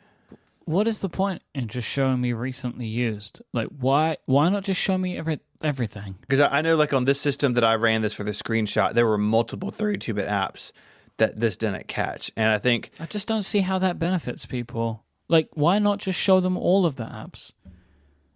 What is the point in just showing me recently used? Like, why not just show me everything? Because I know, like, on this system that I ran this for the screenshot, there were multiple 32-bit apps that this didn't catch. And I think I just don't see how that benefits people. Like, why not just show them all of the apps?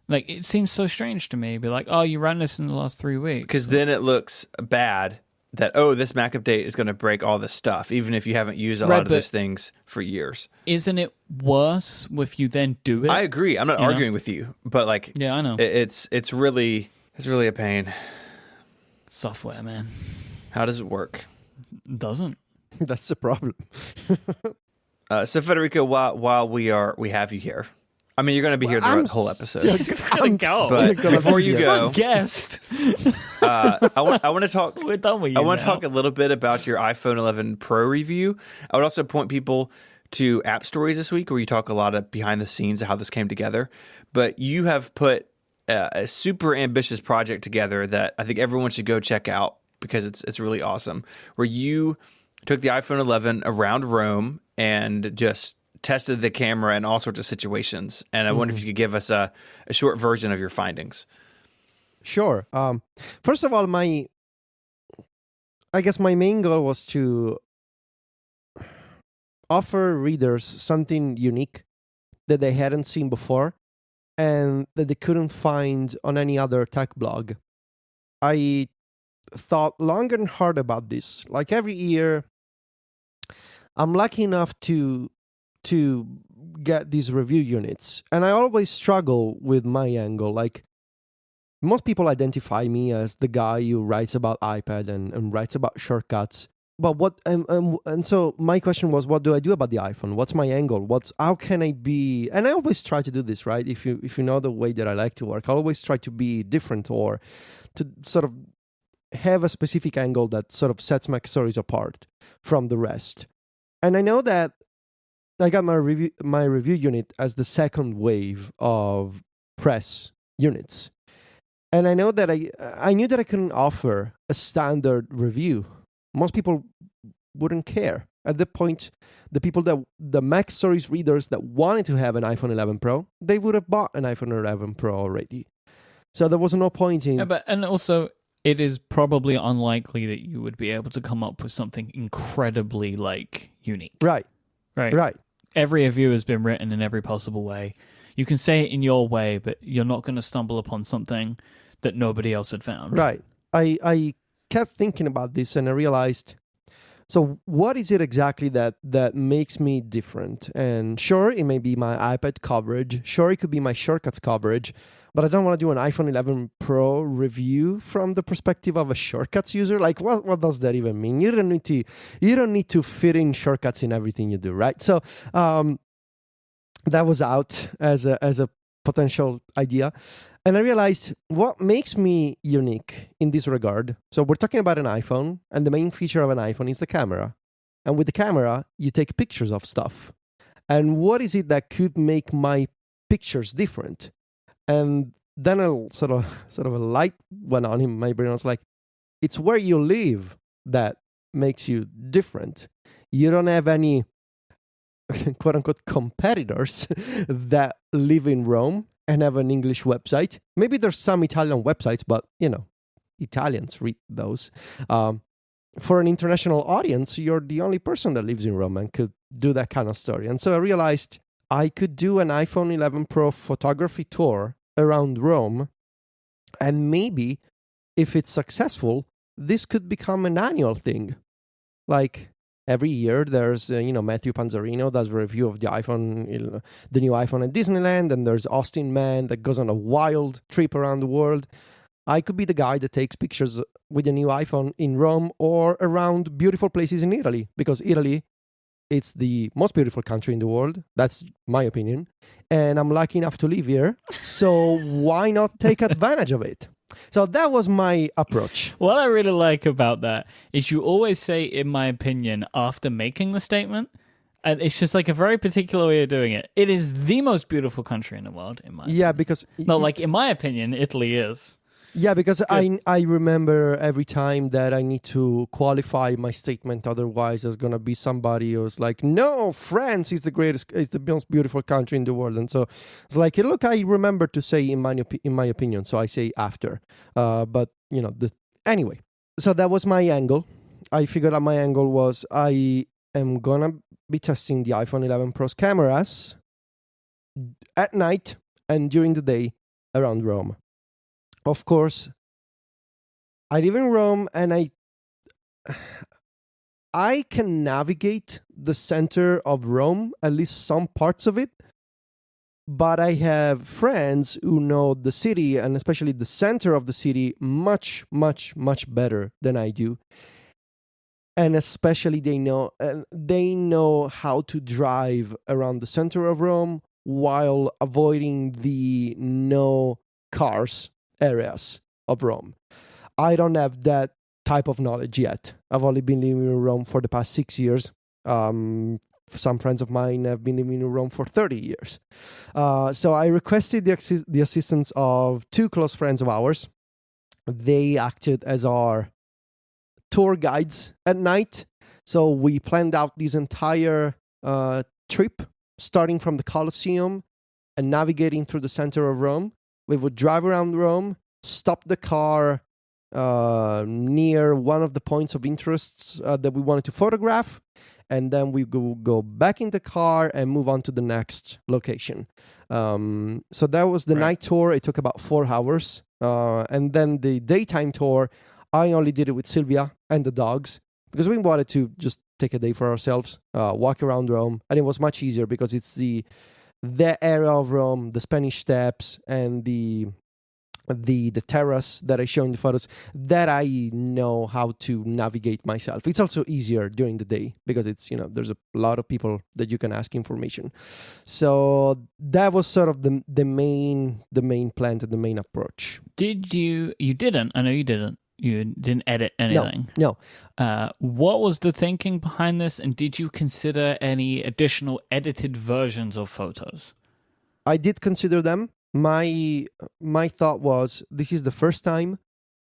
Like, it seems so strange to me. Be like, oh, you ran this in the last 3 weeks. Because then it looks bad that, oh, this Mac update is going to break all this stuff, even if you haven't used a lot of those things for years. Isn't it worse if you then do it? I agree. I'm not arguing with you, but, like, yeah, I know. It's really a pain. Software, man. How does it work? It doesn't. That's the problem. So Federico, while we have you here, I mean, you're going to be here the whole episode. gonna go. But before you go, Guest. I want to talk. We're done with you. I want to now. talk a little bit about your iPhone 11 Pro review. I would also point people to App Stories this week, where you talk a lot of behind the scenes of how this came together. But you have put a super ambitious project together that I think everyone should go check out because it's really awesome. Where you took the iPhone 11 around Rome and just tested the camera in all sorts of situations. And I wonder if you could give us a short version of your findings. Sure. First of all, I guess my main goal was to offer readers something unique that they hadn't seen before and that they couldn't find on any other tech blog. I thought long and hard about this. Like every year, I'm lucky enough to get these review units, and I always struggle with my angle. Like, most people identify me as the guy who writes about iPad and writes about shortcuts. But what and so my question was, what do I do about the iPhone? What's my angle? How can I be? And I always try to do this, right? If you know the way that I like to work, I always try to be different or to sort of have a specific angle that sort of sets my stories apart from the rest. And I know that I got my review unit as the second wave of press units. And I know that I knew that I couldn't offer a standard review. Most people wouldn't care. At the point, the Mac Stories readers that wanted to have an iPhone 11 Pro, they would have bought an iPhone 11 Pro already. So there was no point in... Yeah, and also, it is probably unlikely that you would be able to come up with something incredibly, unique. Right. Every review has been written in every possible way. You can say it in your way, but you're not going to stumble upon something that nobody else had found. Right. I kept thinking about this and I realized, so what is it exactly that makes me different? And sure, it may be my iPad coverage. Sure, it could be my shortcuts coverage. But I don't want to do an iPhone 11 Pro review from the perspective of a shortcuts user. Like, what does that even mean? You don't need to fit in shortcuts in everything you do, right? So that was out as a potential idea. And I realized what makes me unique in this regard. So we're talking about an iPhone, and the main feature of an iPhone is the camera. And with the camera, you take pictures of stuff. And what is it that could make my pictures different? And then a sort of a light went on in my brain. I was like, it's where you live that makes you different. You don't have any quote unquote competitors that live in Rome and have an English website. Maybe there's some Italian websites, but Italians read those. For an international audience, you're the only person that lives in Rome and could do that kind of story. And so I realized I could do an iPhone 11 Pro photography tour around Rome, and maybe if it's successful, this could become an annual thing. Like every year, there's Matthew Panzarino does a review of the iPhone, the new iPhone at Disneyland, and there's Austin Mann that goes on a wild trip around the world. I could be the guy that takes pictures with a new iPhone in Rome or around beautiful places in Italy, because Italy, it's the most beautiful country in the world. That's my opinion. And I'm lucky enough to live here. So why not take advantage of it? So that was my approach. What I really like about that is you always say, in my opinion, after making the statement. And it's just like a very particular way of doing it. It is the most beautiful country in the world, in my opinion. Yeah, because... No, in my opinion, Italy is. Yeah, because I remember every time that I need to qualify my statement. Otherwise, there's going to be somebody who's like, no, France is the most beautiful country in the world. And so it's like, look, I remember to say in my opinion. So I say after. But, anyway. So that was my angle. I figured out my angle was I am going to be testing the iPhone 11 Pro's cameras at night and during the day around Rome. Of course, I live in Rome and I can navigate the center of Rome, at least some parts of it, but I have friends who know the city and especially the center of the city much, much, much better than I do. And especially they know how to drive around the center of Rome while avoiding the no cars areas of Rome. I don't have that type of knowledge yet. I've only been living in Rome for the past 6 years. Some friends of mine have been living in Rome for 30 years. So I requested the assistance of 2 close friends of ours. They acted as our tour guides at night. So we planned out this entire trip, starting from the Colosseum and navigating through the center of Rome. We would drive around Rome, stop the car near one of the points of interest that we wanted to photograph, and then we go back in the car and move on to the next location. So that was the night tour. It took about 4 hours. And then the daytime tour, I only did it with Sylvia and the dogs because we wanted to just take a day for ourselves, walk around Rome. And it was much easier because it's the area of Rome, the Spanish Steps, and the terrace that I show in the photos that I know how to navigate myself. It's also easier during the day because it's, there's a lot of people that you can ask information. So that was sort of the main plan and the main approach. You didn't, I know you didn't. You didn't edit anything. No. What was the thinking behind this? And did you consider any additional edited versions of photos? I did consider them. My thought was, this is the first time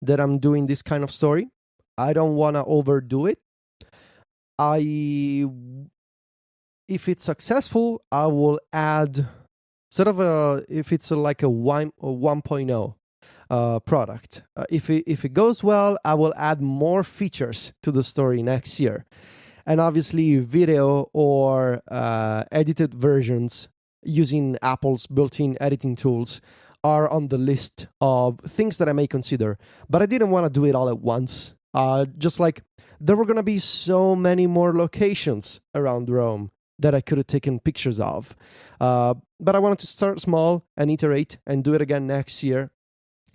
that I'm doing this kind of story. I don't want to overdo it. If it's successful, I will add sort of if it's like a 1.0 product. If it goes well, I will add more features to the story next year. And obviously video or edited versions using Apple's built-in editing tools are on the list of things that I may consider. But I didn't want to do it all at once. Just like there were going to be so many more locations around Rome that I could have taken pictures of. But I wanted to start small and iterate and do it again next year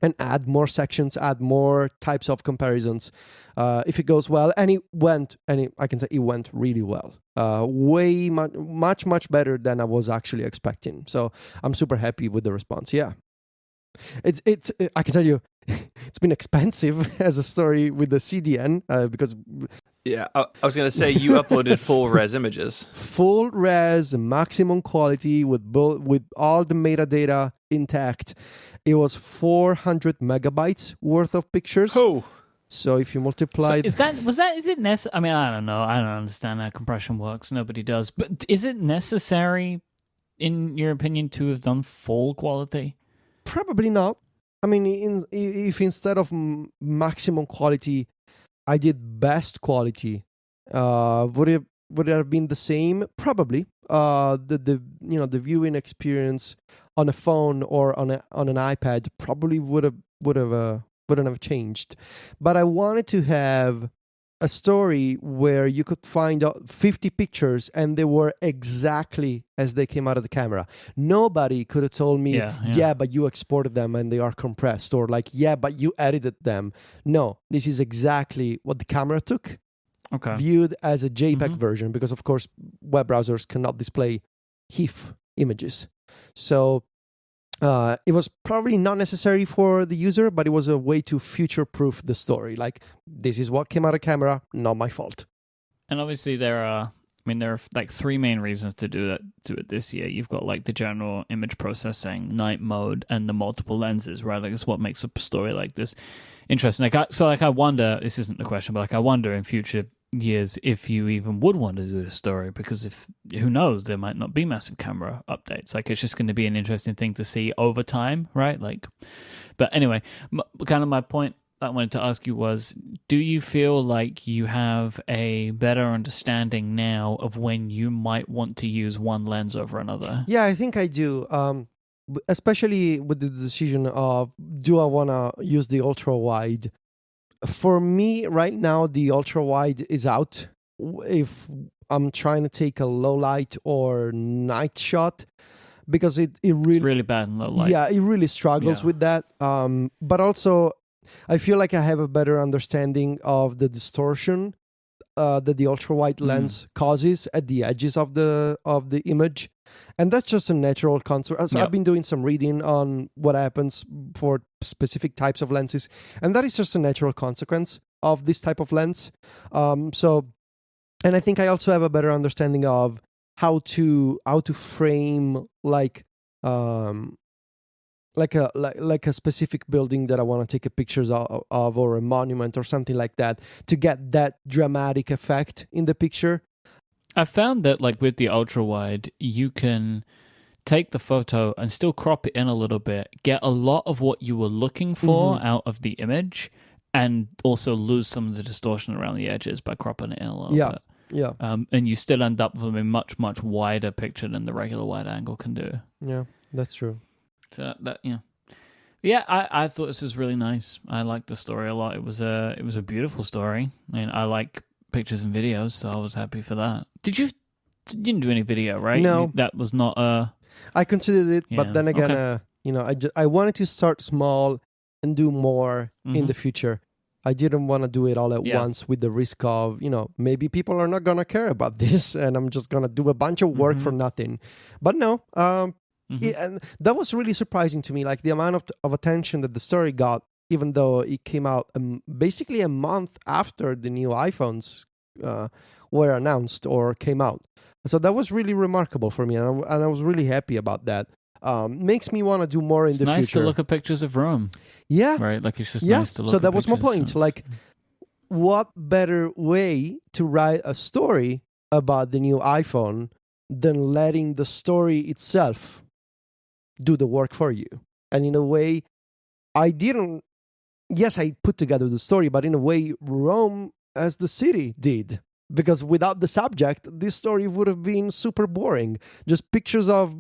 and add more sections, add more types of comparisons. If it goes well, I can say it went really well. Much better than I was actually expecting. So I'm super happy with the response. Yeah, it's I can tell you, it's been expensive as a story with the CDN because. Yeah, I was going to say you uploaded full res images. Full res, maximum quality with all the metadata intact. It was 400 megabytes worth of pictures. Oh. So if you multiply... So is it necessary? I mean, I don't know. I don't understand how compression works. Nobody does. But is it necessary, in your opinion, to have done full quality? Probably not. I mean, if instead of maximum quality, I did best quality, would it have been the same? Probably. The viewing experience on a phone or on an iPad probably wouldn't have changed. But I wanted to have a story where you could find 50 pictures and they were exactly as they came out of the camera. Nobody could have told me, yeah, but you exported them and they are compressed, or like, yeah, but you edited them. No, this is exactly what the camera took, viewed as a JPEG version, because of course web browsers cannot display HEIF images. So it was probably not necessary for the user, but it was a way to future-proof the story. Like, this is what came out of camera, not my fault. And obviously there are like 3 main reasons to do it this year. You've got like the general image processing, night mode, and the multiple lenses, right? Like, it's what makes a story like this interesting. I wonder, this isn't the question, but like, I wonder in future years if you even would want to do the story, because who knows, there might not be massive camera updates. Like, it's just going to be an interesting thing to see over time, right? Like, but anyway, kind of my point I wanted to ask you was, do you feel like you have a better understanding now of when you might want to use one lens over another? Yeah, I think I do. Especially with the decision of, do I want to use the ultra wide? For me, right now, the ultra wide is out. If I'm trying to take a low light or night shot, because it's really bad in low light. Yeah, it really struggles with that. But also, I feel like I have a better understanding of the distortion that the ultra wide lens causes at the edges of the image. And that's just a natural consequence. Yep. I've been doing some reading on what happens for specific types of lenses, and that is just a natural consequence of this type of lens. And I think I also have a better understanding of how to frame like a specific building that I want to take a pictures of, or a monument or something like that, to get that dramatic effect in the picture. I found that like with the ultra wide, you can take the photo and still crop it in a little bit, get a lot of what you were looking for out of the image, and also lose some of the distortion around the edges by cropping it in a little bit. Yeah. And you still end up with a much, much wider picture than the regular wide angle can do. Yeah, that's true. So yeah, I thought this was really nice. I liked the story a lot. It was a beautiful story. I mean, I like pictures and videos, so I was happy for that. You didn't do any video, right? No, that was not I considered it, but then again, okay. I wanted to start small and do more in the future. I didn't want to do it all at once with the risk of, maybe people are not going to care about this and I'm just going to do a bunch of work for nothing. But no, and that was really surprising to me, like the amount of attention that the story got, even though it came out basically a month after the new iPhones were announced or came out. So that was really remarkable for me, and I was really happy about that. Makes me want to do more in the future. It's nice to look at pictures of Rome. Yeah. Right? Like, it's just nice to look at So that was my pictures, point. so. Like, what better way to write a story about the new iPhone than letting the story itself do the work for you? And in a way, I put together the story, but in a way, Rome as the city did. Because without the subject, this story would have been super boring. Just pictures of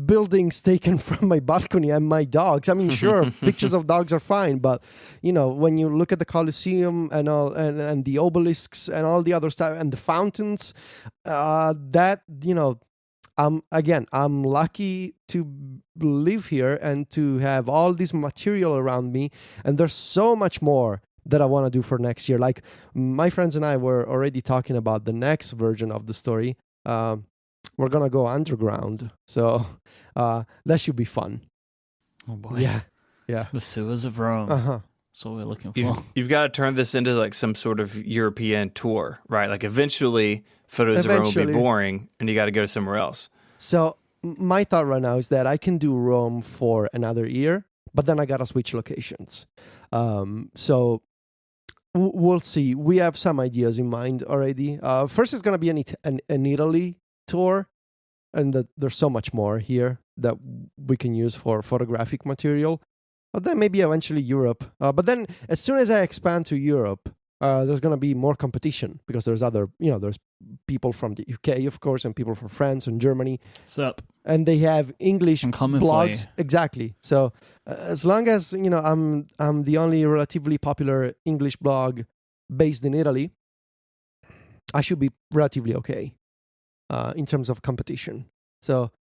buildings taken from my balcony and my dogs. I mean, sure, pictures of dogs are fine, but when you look at the Colosseum and all, and the obelisks and all the other stuff and the fountains, I'm lucky to live here and to have all this material around me, and there's so much more that I want to do for next year. Like, my friends and I were already talking about the next version of the story. We're going to go underground. So that should be fun. Oh, boy. Yeah. The sewers of Rome. Uh-huh. That's what we're looking for. You've got to turn this into like some sort of European tour, right? Like eventually photos of Rome will be boring and you got to go somewhere else. So my thought right now is that I can do Rome for another year, but then I got to switch locations. So we'll see. We have some ideas in mind already. First, it's going to be an Italy tour, and there's so much more here that we can use for photographic material. But then maybe eventually Europe. But then as soon as I expand to Europe, there's going to be more competition because there's there's people from the UK, of course, and people from France and Germany. Sup? And they have English blogs. Exactly. So as long as I'm the only relatively popular English blog based in Italy, I should be relatively okay in terms of competition. So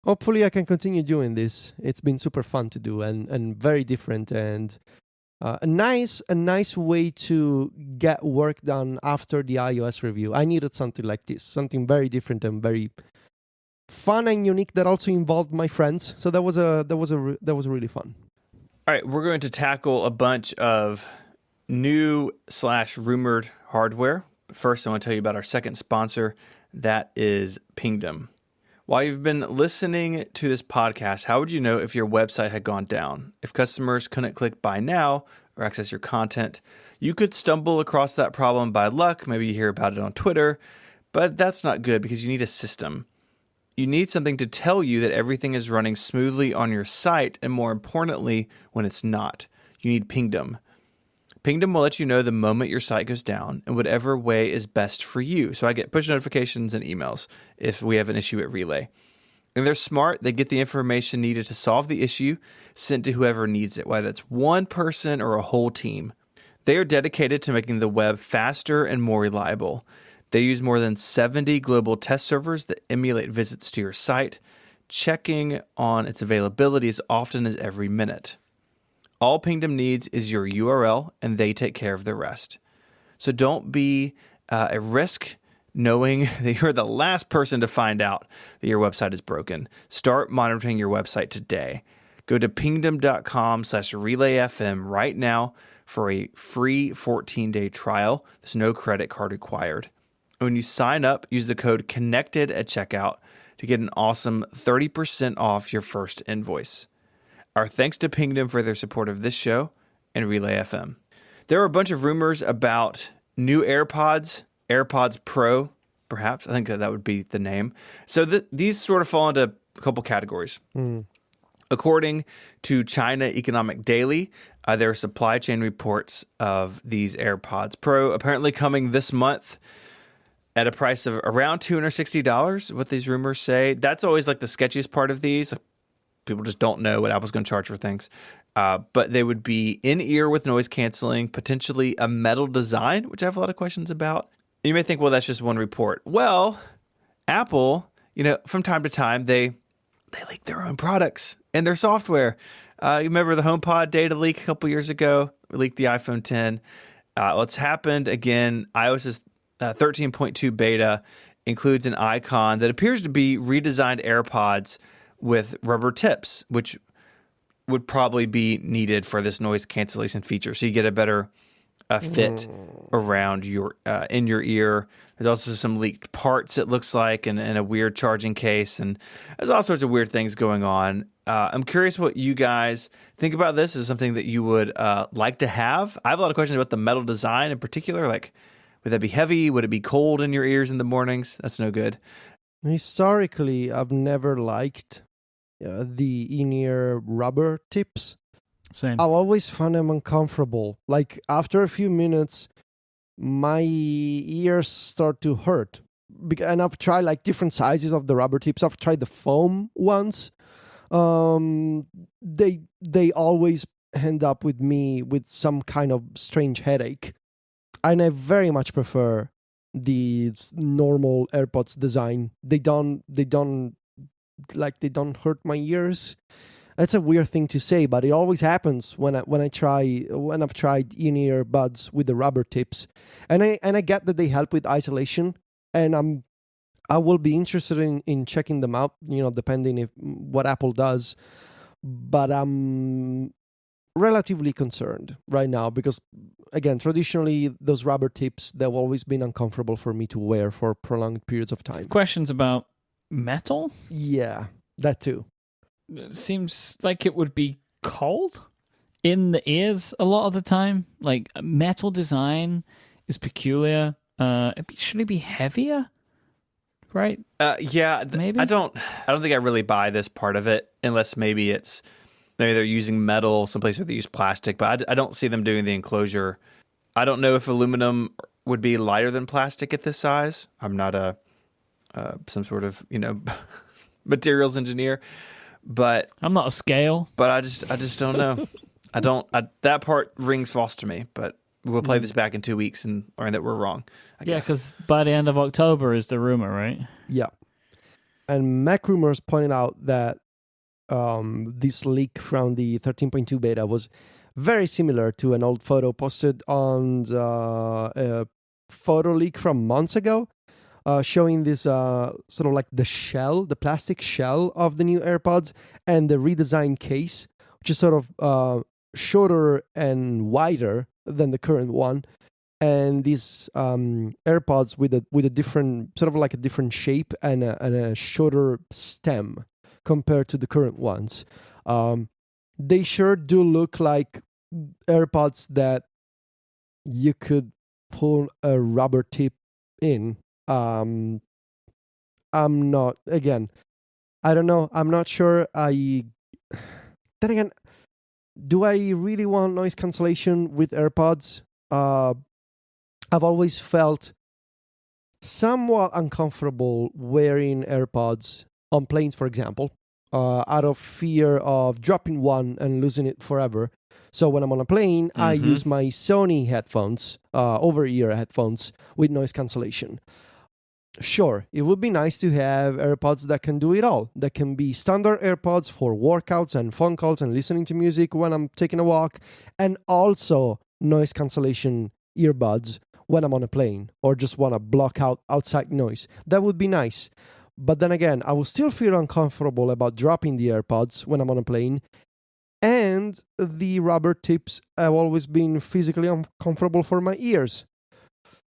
hopefully I can continue doing this. It's been super fun to do and very different, and a nice way to get work done after the iOS review. I needed something like this, something very different and very fun and unique that also involved my friends. So that was really fun. All right, we're going to tackle a bunch of new / rumored hardware. But first, I want to tell you about our second sponsor. That is Pingdom. While you've been listening to this podcast, how would you know if your website had gone down? If customers couldn't click buy now or access your content, you could stumble across that problem by luck. Maybe you hear about it on Twitter, but that's not good because you need a system. You need something to tell you that everything is running smoothly on your site, and more importantly, when it's not. You need Pingdom. Pingdom will let you know the moment your site goes down in whatever way is best for you. So I get push notifications and emails if we have an issue at Relay. And they're smart. They get the information needed to solve the issue sent to whoever needs it, whether it's one person or a whole team. They are dedicated to making the web faster and more reliable. They use more than 70 global test servers that emulate visits to your site, checking on its availability as often as every minute. All Pingdom needs is your URL, and they take care of the rest. So don't be at risk knowing that you're the last person to find out that your website is broken. Start monitoring your website today. Go to pingdom.com/relayfm right now for a free 14-day trial. There's no credit card required. And when you sign up, use the code CONNECTED at checkout to get an awesome 30% off your first invoice. Our thanks to Pingdom for their support of this show and Relay FM. There are a bunch of rumors about new AirPods Pro, perhaps. I think that would be the name. So these sort of fall into a couple categories. According to China Economic Daily, there are supply chain reports of these AirPods Pro apparently coming this month at a price of around $260, what these rumors say. That's always like the sketchiest part of these. People just don't know what Apple's going to charge for things. But they would be in-ear with noise canceling, potentially a metal design, which I have a lot of questions about. You may think, well, that's just one report. Well, Apple, from time to time, they leak their own products and their software. You remember the HomePod data leak a couple years ago? We leaked the iPhone 10. What's happened again, iOS's 13.2 beta includes an icon that appears to be redesigned AirPods with rubber tips, which would probably be needed for this noise cancellation feature. So you get a better fit around your in your ear. There's also some leaked parts, it looks like, and a weird charging case. And there's all sorts of weird things going on. I'm curious what you guys think about this. Is something that you would like to have? I have a lot of questions about the metal design in particular. Like, would that be heavy? Would it be cold in your ears in the mornings? That's no good. Historically, I've never liked the in-ear rubber tips. Same. I've always found them uncomfortable. Like, after a few minutes, my ears start to hurt. And I've tried like different sizes of the rubber tips. I've tried the foam ones. They always end up with me with some kind of strange headache. And I very much prefer the normal AirPods design. They don't hurt my ears. That's a weird thing to say, but it always happens when I've tried in-ear buds with the rubber tips, and I get that they help with isolation, and I will be interested in checking them out, depending if what Apple does, but I'm relatively concerned right now because, again, traditionally those rubber tips, they've always been uncomfortable for me to wear for prolonged periods of time. Questions about metal? Yeah, that too. It seems like it would be cold in the ears a lot of the time. Like, metal design is peculiar. Should it be heavier? Right? Yeah. Maybe. I don't think I really buy this part of it, unless maybe they're using metal someplace where they use plastic. But I don't see them doing the enclosure. I don't know if aluminum would be lighter than plastic at this size. I'm not some sort of materials engineer. But I'm not a scale. But I just don't know. That part rings false to me. But we'll play this back in 2 weeks and learn that we're wrong. I guess. Because by the end of October is the rumor, right? Yeah. And Mac Rumors pointed out that this leak from the 13.2 beta was very similar to an old photo posted on the photo leak from months ago. Showing this sort of like the plastic shell of the new AirPods and the redesigned case, which is sort of shorter and wider than the current one. And these AirPods with a different, sort of like a different shape and a shorter stem compared to the current ones. They sure do look like AirPods that you could pull a rubber tip in. I'm not, again, I don't know. I'm not sure. Then again, do I really want noise cancellation with AirPods? I've always felt somewhat uncomfortable wearing AirPods on planes, for example, out of fear of dropping one and losing it forever. So when I'm on a plane, I use my Sony headphones, over-ear headphones with noise cancellation. Sure, it would be nice to have AirPods that can do it all. That can be standard AirPods for workouts and phone calls and listening to music when I'm taking a walk, and also noise cancellation earbuds when I'm on a plane or just want to block out outside noise. That would be nice. But then again, I will still feel uncomfortable about dropping the AirPods when I'm on a plane. And the rubber tips have always been physically uncomfortable for my ears.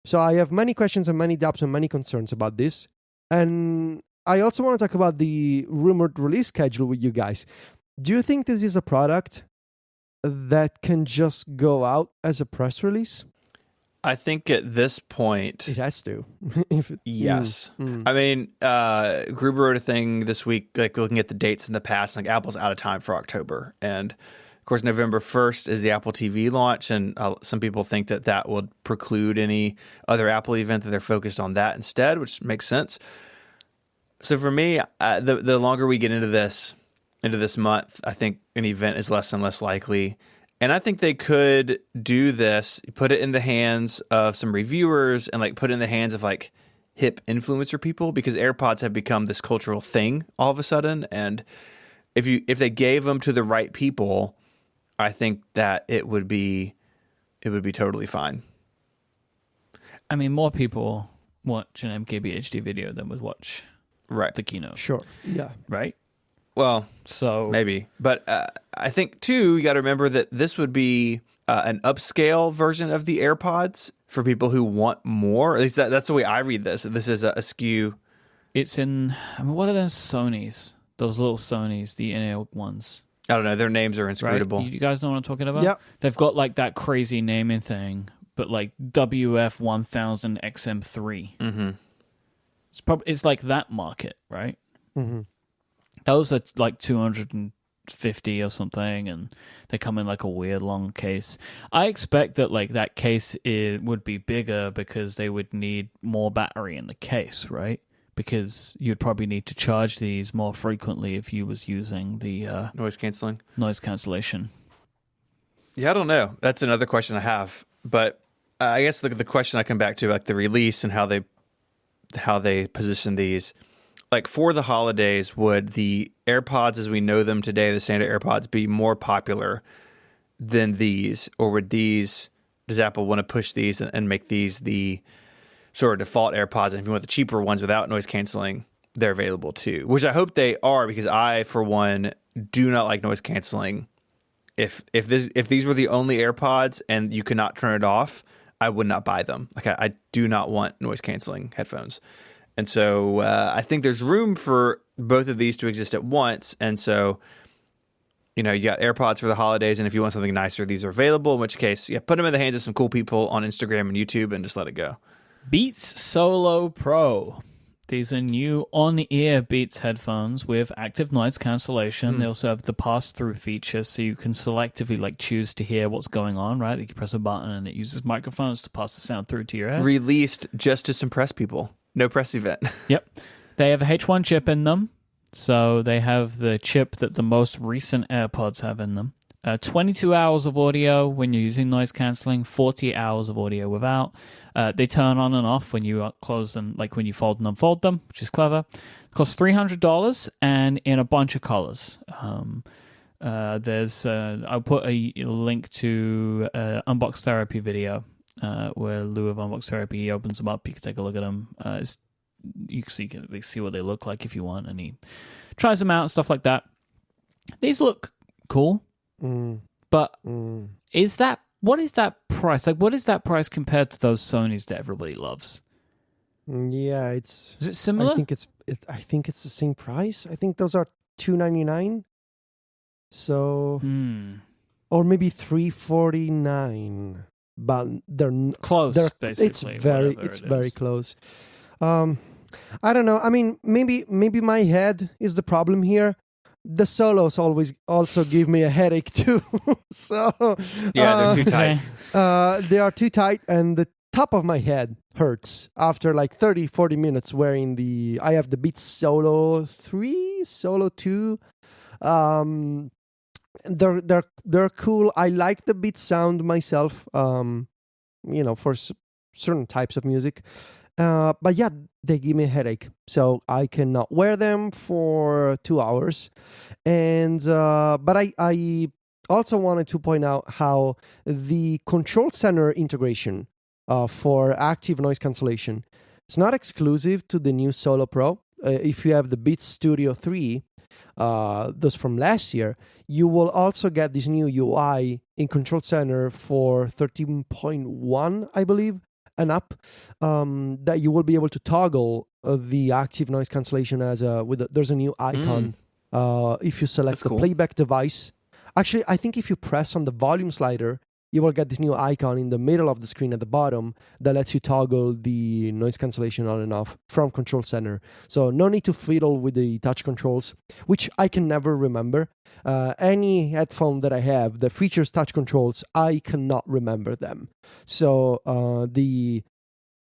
So I have many questions and many doubts and many concerns about this. And I also want to talk about the rumored release schedule with you guys. Do you think this is a product that can just go out as a press release? I think at this point, It has to. yes. I mean, Gruber wrote a thing this week, like looking at the dates in the past, like Apple's out of time for October. And of course, November 1st is the Apple TV launch. And some people think that that would preclude any other Apple event, that they're focused on that instead, which makes sense. So for me, the longer we get into this month, I think an event is less and less likely. And I think they could do this, put it in the hands of some reviewers and like put it in the hands of like hip influencer people, because AirPods have become this cultural thing all of a sudden. And if they gave them to the right people, I think that it would be totally fine. I mean, more people watch an MKBHD video than would watch the keynote. Sure. Yeah. Right? Well, so maybe. But I think, too, you got to remember that this would be an upscale version of the AirPods for people who want more. At least that's the way I read this. This is a SKU. It's in, I mean, what are those Sonys? Those little Sonys, the in-ear ones. I don't know. Their names are inscrutable. Right? You guys know what I'm talking about? Yeah. They've got like that crazy naming thing, but like WF1000 XM3. Mm-hmm. It's like that market, right? Mm-hmm. Those are like 250 or something, and they come in like a weird long case. I expect that like that case would be bigger because they would need more battery in the case, right? Because you'd probably need to charge these more frequently if you was using the noise cancellation. Yeah, I don't know. That's another question I have. But I guess the question I come back to, like the release and how they position these. Like for the holidays, would the AirPods as we know them today, the standard AirPods, be more popular than these? Or does Apple want to push these and make these the sort of default AirPods? And if you want the cheaper ones without noise canceling, they're available too. Which I hope they are, because I, for one, do not like noise canceling. If these were the only AirPods and you could not turn it off, I would not buy them. Like I do not want noise canceling headphones. And so I think there's room for both of these to exist at once. And so, you got AirPods for the holidays, and if you want something nicer, these are available, in which case, put them in the hands of some cool people on Instagram and YouTube and just let it go. Beats Solo Pro. These are new on-ear Beats headphones with active noise cancellation. They also have the pass-through feature, so you can selectively choose to hear what's going on, right? You can press a button and it uses microphones to pass the sound through to your head. Released just to impress people. No press event. Yep. They have a H1 chip in them. So they have the chip that the most recent AirPods have in them. 22 hours of audio when you're using noise cancelling, 40 hours of audio without. They turn on and off when you close them, like when you fold and unfold them, which is clever. It costs $300 and in a bunch of colors. I'll put a link to Unbox Therapy video where Lou of Unbox Therapy, he opens them up. You can take a look at them. You can see what they look like if you want, and he tries them out and stuff like that. These look cool, but what is that price? Like, what is that price compared to those Sonys that everybody loves? Yeah, is it similar? I think it's the same price. I think those are $299. So, or maybe $349. But they're close. Basically, it's very close. I don't know. I mean, maybe my head is the problem here. The solos always also give me a headache too. So they're too tight. They are too tight, and the top of my head hurts after like 30-40 minutes wearing I have the Beats Solo 3, Solo 2. They're cool. I like the Beats sound myself. For certain types of music. But yeah, they give me a headache, so I cannot wear them for 2 hours. And but I also wanted to point out how the control center integration for active noise cancellation. It's not exclusive to the new Solo Pro. If you have the Beats Studio 3, those from last year, you will also get this new UI in Control Center for 13.1, I believe, and up, that you will be able to toggle the active noise cancellation there's a new icon. If you select the playback device. Actually, I think if you press on the volume slider, you will get this new icon in the middle of the screen at the bottom that lets you toggle the noise cancellation on and off from Control Center. So no need to fiddle with the touch controls, which I can never remember. Any headphone that I have that features touch controls, I cannot remember them. So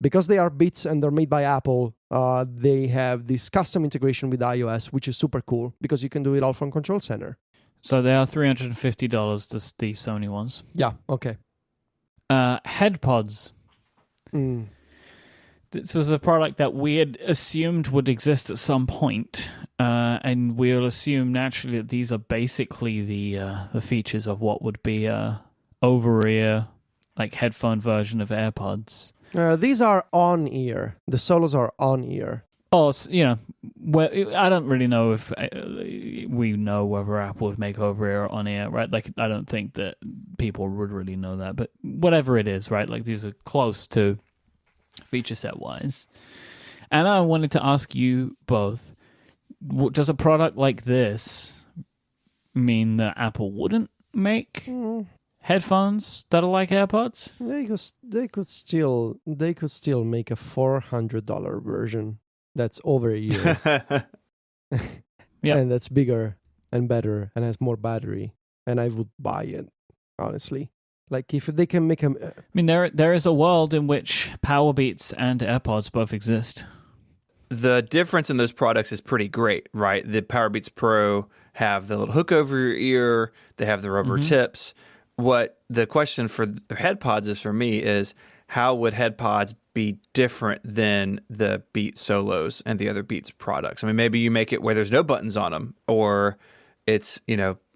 because they are Beats and they're made by Apple, they have this custom integration with iOS, which is super cool because you can do it all from Control Center. So they are $350, the Sony ones. Yeah, okay. HeadPods. This was a product that we had assumed would exist at some point, and we'll assume naturally that these are basically the features of what would be a over-ear, like headphone version of AirPods. These are on-ear. The Solos are on-ear. Oh, well, I don't really know if we know whether Apple would make over-ear or on-ear, right? Like, I don't think that people would really know that, but whatever it is, right? Like, these are close to feature set-wise. And I wanted to ask you both, does a product like this mean that Apple wouldn't make headphones that are like AirPods? They could still make a $400 version that's over a year. Yeah. And that's bigger and better and has more battery, and I would buy it, honestly. Like, if they can make them... I mean, there is a world in which Powerbeats and AirPods both exist. The difference in those products is pretty great, right? The Powerbeats Pro have the little hook over your ear. They have the rubber tips. What the question for HeadPods is for me is, how would HeadPods be different than the Beats Solos and the other Beats products? I mean, maybe you make it where there's no buttons on them, or it's,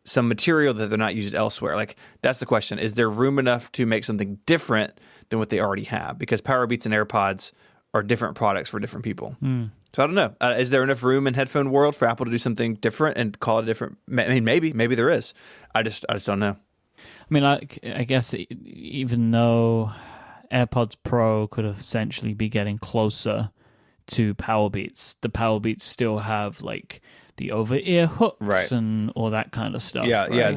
some material that they're not used elsewhere. Like, that's the question. Is there room enough to make something different than what they already have? Because Powerbeats and AirPods are different products for different people. So I don't know. Is there enough room in headphone world for Apple to do something different and call it a different? I mean, maybe there is. I just don't know. I mean, I guess even though AirPods Pro could essentially be getting closer to Powerbeats, the Powerbeats still have like the over-ear hooks and all that kind of stuff. Yeah, right? yeah.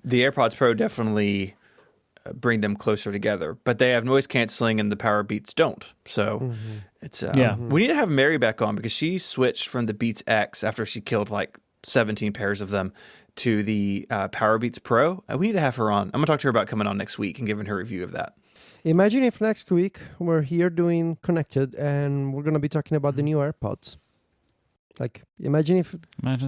The AirPods Pro definitely bring them closer together, but they have noise canceling and the Powerbeats don't. So it's we need to have Mary back on because she switched from the Beats X after she killed like 17 pairs of them to the Powerbeats Pro. We need to have her on. I'm gonna talk to her about coming on next week and giving her a review of that. Imagine if next week we're here doing Connected and we're going to be talking about the new AirPods. Like, imagine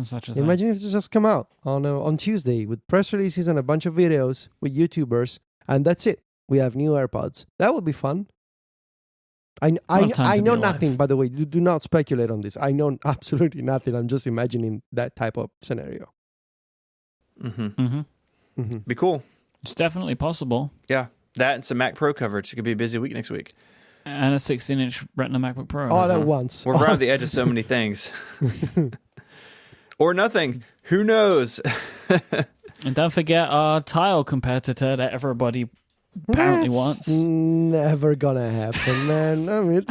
such a thing. Imagine if it just come out on Tuesday with press releases and a bunch of videos with YouTubers, and that's it. We have new AirPods. That would be fun. I know nothing, by the way. Do not speculate on this. I know absolutely nothing. I'm just imagining that type of scenario. Be cool. It's definitely possible. Yeah. That and some Mac Pro coverage. It could be a busy week next week. And a 16-inch Retina MacBook Pro. All at once. We're around the edge of so many things. Or nothing. Who knows? And don't forget our tile competitor that everybody apparently wants. Never gonna happen, man. I mean,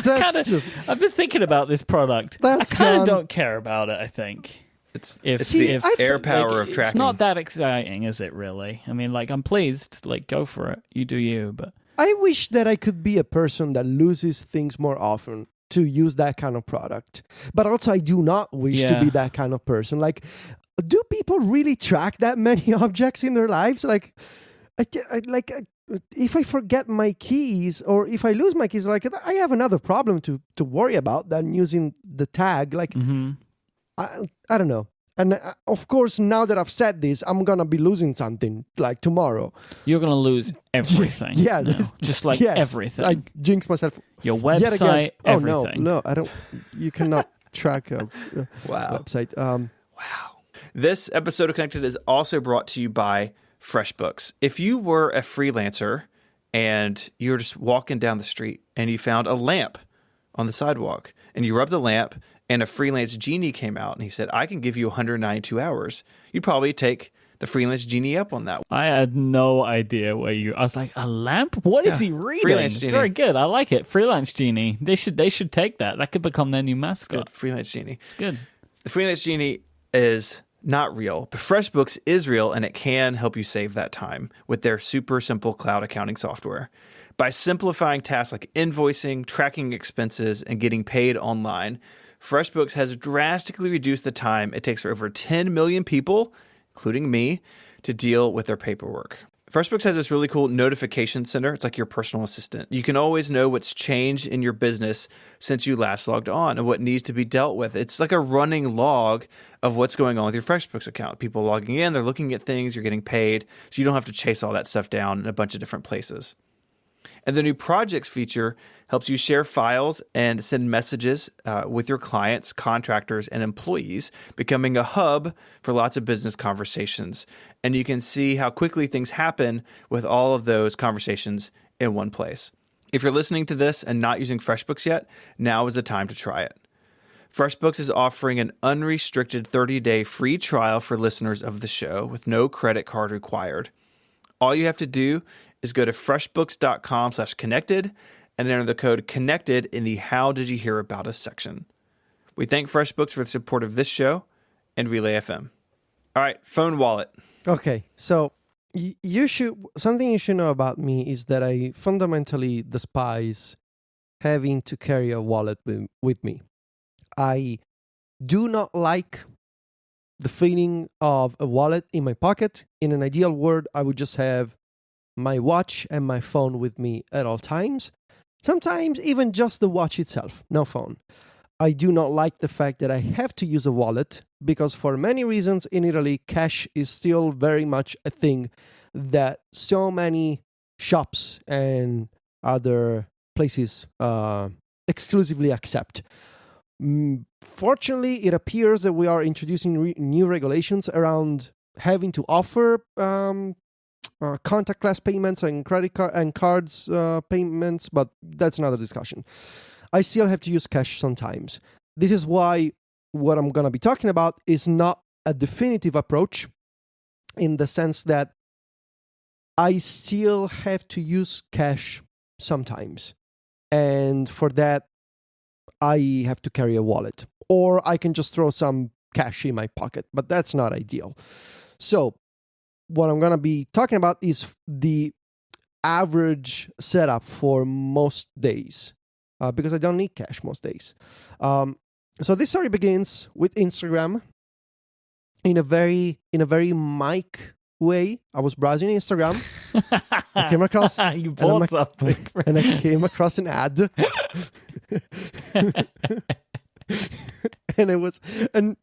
I've been thinking about this product. I kind of don't care about it, I think. It's the air power of tracking. It's not that exciting, is it, really? I mean, like, I'm pleased. Like, go for it. You do you, but... I wish that I could be a person that loses things more often to use that kind of product. But also, I do not wish to be that kind of person. Like, do people really track that many objects in their lives? Like, if I forget my keys or if I lose my keys, like, I have another problem to worry about than using the tag. Like... I don't know. And of course, now that I've said this, I'm going to be losing something like tomorrow. You're going to lose everything. Yeah. Just like everything. I jinx myself. Your website, Oh, everything. no, I don't. You cannot track a website. Wow. This episode of Connected is also brought to you by FreshBooks. If you were a freelancer and you're just walking down the street and you found a lamp on the sidewalk, and you rubbed the lamp, and a freelance genie came out and he said, I can give you 192 hours. You'd probably take the freelance genie up on that. I had no idea I was like, a lamp? What is he reading? Freelance genie. Very good. I like it. Freelance genie. They should take that. That could become their new mascot. Good. Freelance genie. It's good. The freelance genie is not real, but FreshBooks is real, and it can help you save that time with their super simple cloud accounting software. By simplifying tasks like invoicing, tracking expenses, and getting paid online, FreshBooks has drastically reduced the time it takes for over 10 million people, including me, to deal with their paperwork. FreshBooks has this really cool notification center. It's like your personal assistant. You can always know what's changed in your business since you last logged on and what needs to be dealt with. It's like a running log of what's going on with your FreshBooks account. People logging in, they're looking at things, you're getting paid, so you don't have to chase all that stuff down in a bunch of different places. And the new projects feature helps you share files and send messages with your clients, contractors, and employees, becoming a hub for lots of business conversations. And you can see how quickly things happen with all of those conversations in one place. If you're listening to this and not using FreshBooks yet, now is the time to try it. FreshBooks is offering an unrestricted 30-day free trial for listeners of the show with no credit card required. All you have to do is go to freshbooks.com/connected and enter the code CONNECTED in the How Did You Hear About Us section. We thank FreshBooks for the support of this show and Relay FM. All right, phone wallet. Okay, so something you should know about me is that I fundamentally despise having to carry a wallet with me. I do not like the feeling of a wallet in my pocket. In an ideal world, I would just have my watch and my phone with me at all times. Sometimes even just the watch itself, no phone. I do not like the fact that I have to use a wallet because for many reasons in Italy, cash is still very much a thing that so many shops and other places exclusively accept. Fortunately, it appears that we are introducing new regulations around having to offer contactless payments and credit card and cards payments, but that's another discussion. I still have to use cash sometimes. This is why what I'm going to be talking about is not a definitive approach in the sense that I still have to use cash sometimes. And for that, I have to carry a wallet. Or I can just throw some cash in my pocket, but that's not ideal. So what I'm going to be talking about is the average setup for most days, because I don't need cash most days. So this story begins with Instagram in a very Myke way. I was browsing Instagram. I came across you bought something, and I came across an ad. And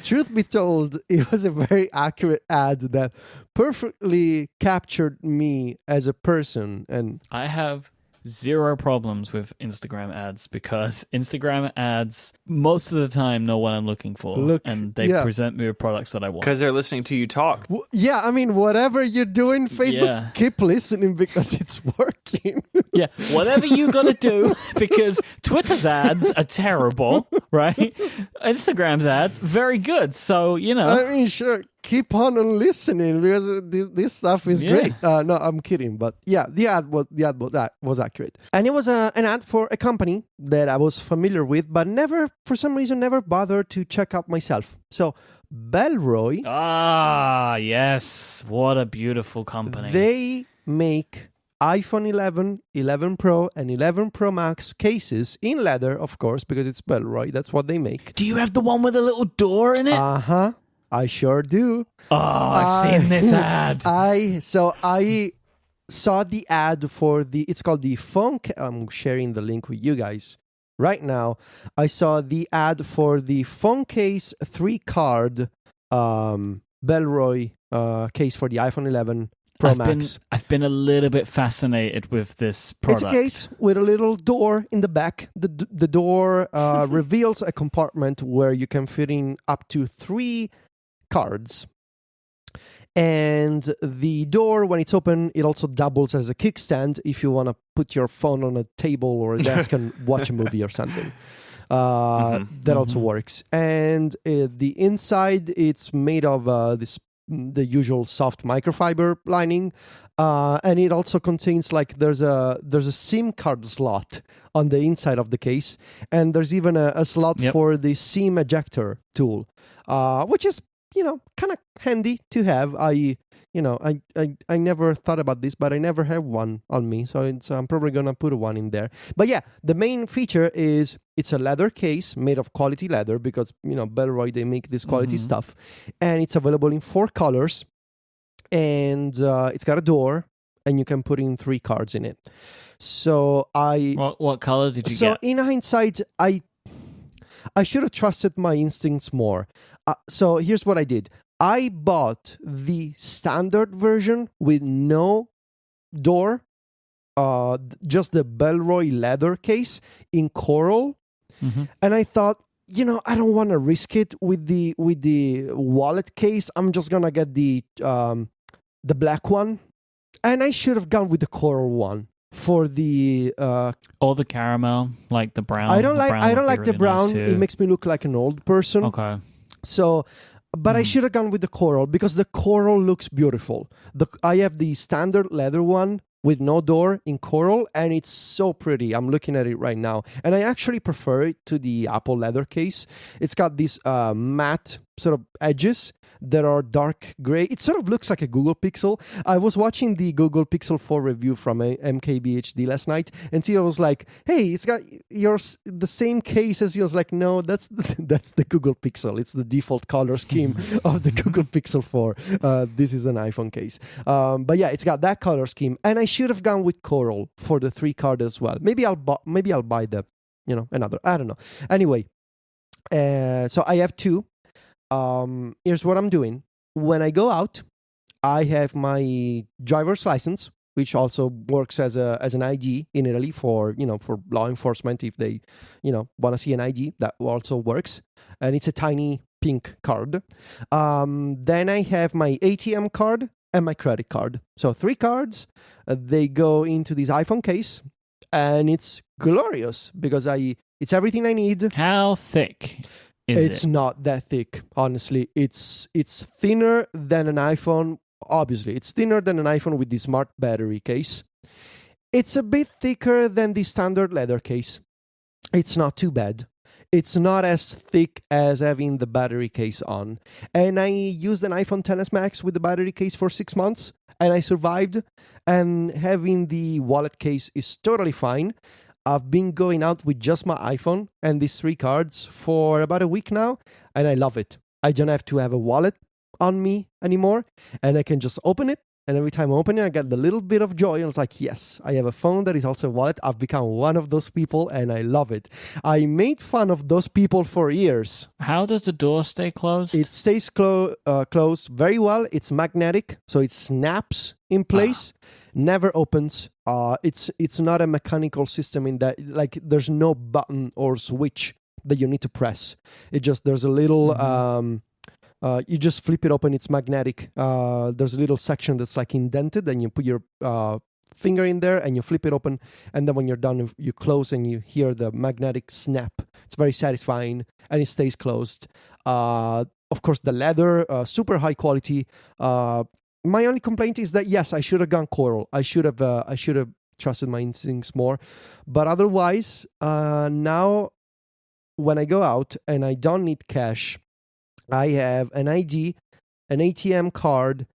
truth be told, it was a very accurate ad that perfectly captured me as a person. And I have zero problems with Instagram ads because Instagram ads most of the time know what I'm looking for, and they present me with products that I want. Because they're listening to you talk. Yeah, I mean, whatever you're doing, Facebook, keep listening because it's working. Yeah, whatever you gotta do, because Twitter's ads are terrible, right? Instagram's ads, very good. So, you know. I mean, sure, keep on listening because this stuff is great. No, I'm kidding, but yeah, the ad was accurate, and it was an ad for a company that I was familiar with, but for some reason, never bothered to check out myself. So, Bellroy. Ah, yes, what a beautiful company. They make iPhone 11, 11 Pro, and 11 Pro Max cases in leather, of course, because it's Bellroy. That's what they make. Do you have the one with a little door in it? Uh-huh. I sure do. Oh, I've seen this ad. I saw the ad for it's called the phone. I'm sharing the link with you guys right now. I saw the ad for the phone case 3-card Bellroy case for the iPhone 11 Pro Max. I've been a little bit fascinated with this product. It's a case with a little door in the back. The door reveals a compartment where you can fit in up to 3 cards. And the door, when it's open, it also doubles as a kickstand if you want to put your phone on a table or a desk and watch a movie or something. That also works. And the inside, it's made of the usual soft microfiber lining, and it also contains like there's a SIM card slot on the inside of the case, and there's even a slot for the SIM ejector tool, which is kind of handy to have. I never thought about this, but I never have one on me, so I'm probably gonna put one in there. But yeah, the main feature is it's a leather case made of quality leather because Bellroy, they make this quality stuff, and it's available in 4 colors, and it's got a door, and you can put in 3 cards in it. So what color did you get? So in hindsight, I should have trusted my instincts more. So here's what I did. I bought the standard version with no door, just the Bellroy leather case in coral, and I thought, I don't want to risk it with the wallet case. I'm just gonna get the black one, and I should have gone with the coral one for the or the caramel, like the brown. I don't like the really brown. nice It makes me look like an old person. Okay. So, but I should have gone with the coral because the coral looks beautiful. I have the standard leather one with no door in coral, and it's so pretty. I'm looking at it right now, and I actually prefer it to the Apple leather case. It's got these matte sort of edges that are dark gray. It sort of looks like a Google Pixel. I was watching the Google Pixel 4 review from MKBHD last night, and Sia was like, "Hey, it's got the same case as yours." Like, no, that's the Google Pixel. It's the default color scheme of the Google Pixel 4. This is an iPhone case. But yeah, it's got that color scheme, and I should have gone with coral for the 3 card as well. Maybe I'll buy the another. I don't know. Anyway, so I have 2. Here's what I'm doing. When I go out, I have my driver's license, which also works as an ID in Italy for law enforcement. If they want to see an ID, that also works, and it's a tiny pink card. Then I have my ATM card and my credit card. So 3 cards. They go into this iPhone case, and it's glorious because it's everything I need. How thick? It's not that thick, honestly. It's thinner than an iPhone. Obviously, it's thinner than an iPhone with the smart battery case. It's a bit thicker than the standard leather case. It's not too bad. It's not as thick as having the battery case on. And I used an iPhone XS Max with the battery case for 6 months, and I survived. And having the wallet case is totally fine. I've been going out with just my iPhone and these 3 cards for about a week now, and I love it. I don't have to have a wallet on me anymore, and I can just open it, and every time I open it, I get the little bit of joy, and it's like, yes, I have a phone that is also a wallet. I've become one of those people, and I love it. I made fun of those people for years. How does the door stay closed? It stays closed very well. It's magnetic, so it snaps in place. Never opens. It's not a mechanical system in that, like, there's no button or switch that you need to press. There's a little you just flip it open. It's magnetic. There's a little section that's like indented, and you put your finger in there and you flip it open, and then when you're done, you close and you hear the magnetic snap. It's very satisfying, and it stays closed. Of course, the leather, super high quality. My only complaint is that, yes, I should have gone coral. I should have trusted my instincts more. But otherwise, now when I go out and I don't need cash, I have an ID, an ATM card,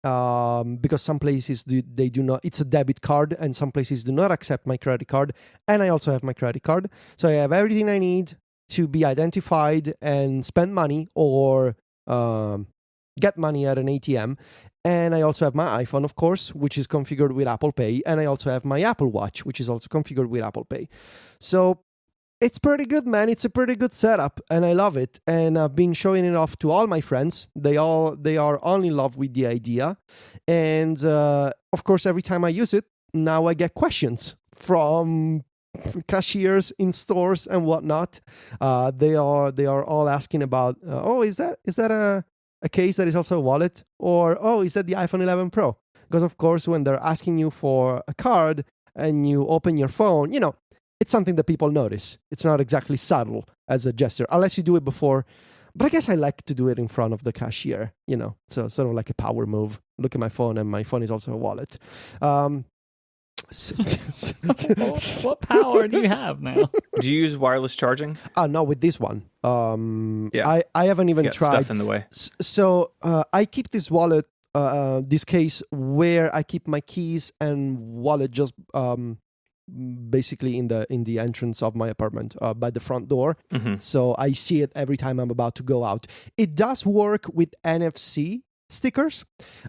because some places they do not. It's a debit card, and some places do not accept my credit card. And I also have my credit card, so I have everything I need to be identified and spend money or get money at an ATM. And I also have my iPhone, of course, which is configured with Apple Pay. And I also have my Apple Watch, which is also configured with Apple Pay. So it's pretty good, man. It's a pretty good setup, and I love it. And I've been showing it off to all my friends. They are all in love with the idea. And of course, every time I use it, now I get questions from cashiers in stores and whatnot. They are all asking about, is that a case that is also a wallet? Or, oh, is that the iPhone 11 Pro? Because, of course, when they're asking you for a card and you open your phone, it's something that people notice. It's not exactly subtle as a gesture, unless you do it before. But I guess I like to do it in front of the cashier, so sort of like a power move. Look at my phone, and my phone is also a wallet. What power do you have now? Do you use wireless charging? No, with this one. Yeah. I haven't even Got tried. stuff in the way. So I keep this wallet, this case, where I keep my keys and wallet just basically in the entrance of my apartment, by the front door. So I see it every time I'm about to go out. It does work with NFC stickers.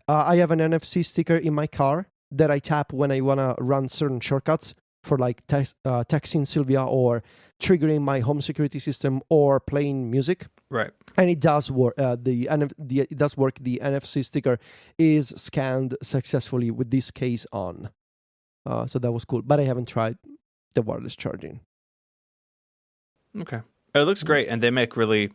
I have an NFC sticker in my car that I tap when I want to run certain shortcuts for like texting Sylvia or triggering my home security system or playing music. Right. And it does work. It does work. The NFC sticker is scanned successfully with this case on. So that was cool. But I haven't tried the wireless charging. Okay. It looks great, and they make really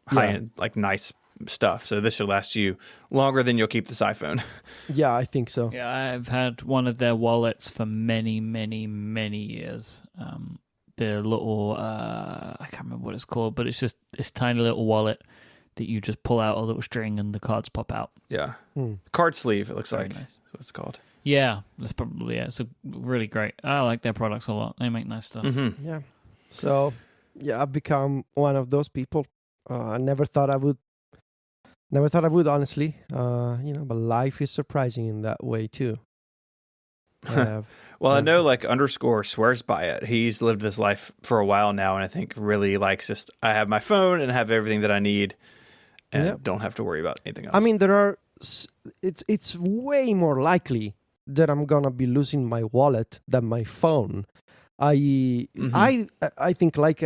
high-end, like nice stuff. So this should last you longer than you'll keep this iPhone. Yeah, I think so. Yeah, I've had one of their wallets for many, many, many years. The little, I can't remember what it's called, but it's just this tiny little wallet that you just pull out a little string and the cards pop out. Yeah. Card sleeve, it looks Very like. nice. That's what it's called. Yeah, that's probably it. It's really great. I like their products a lot. They make nice stuff. Yeah. So, yeah, I've become one of those people. I never thought I would. Honestly. But life is surprising in that way too. Well, I know like Underscore swears by it. He's lived this life for a while now, and I think really likes just, I have my phone and have everything that I need and don't have to worry about anything else. I mean, it's way more likely that I'm gonna be losing my wallet than my phone. I think like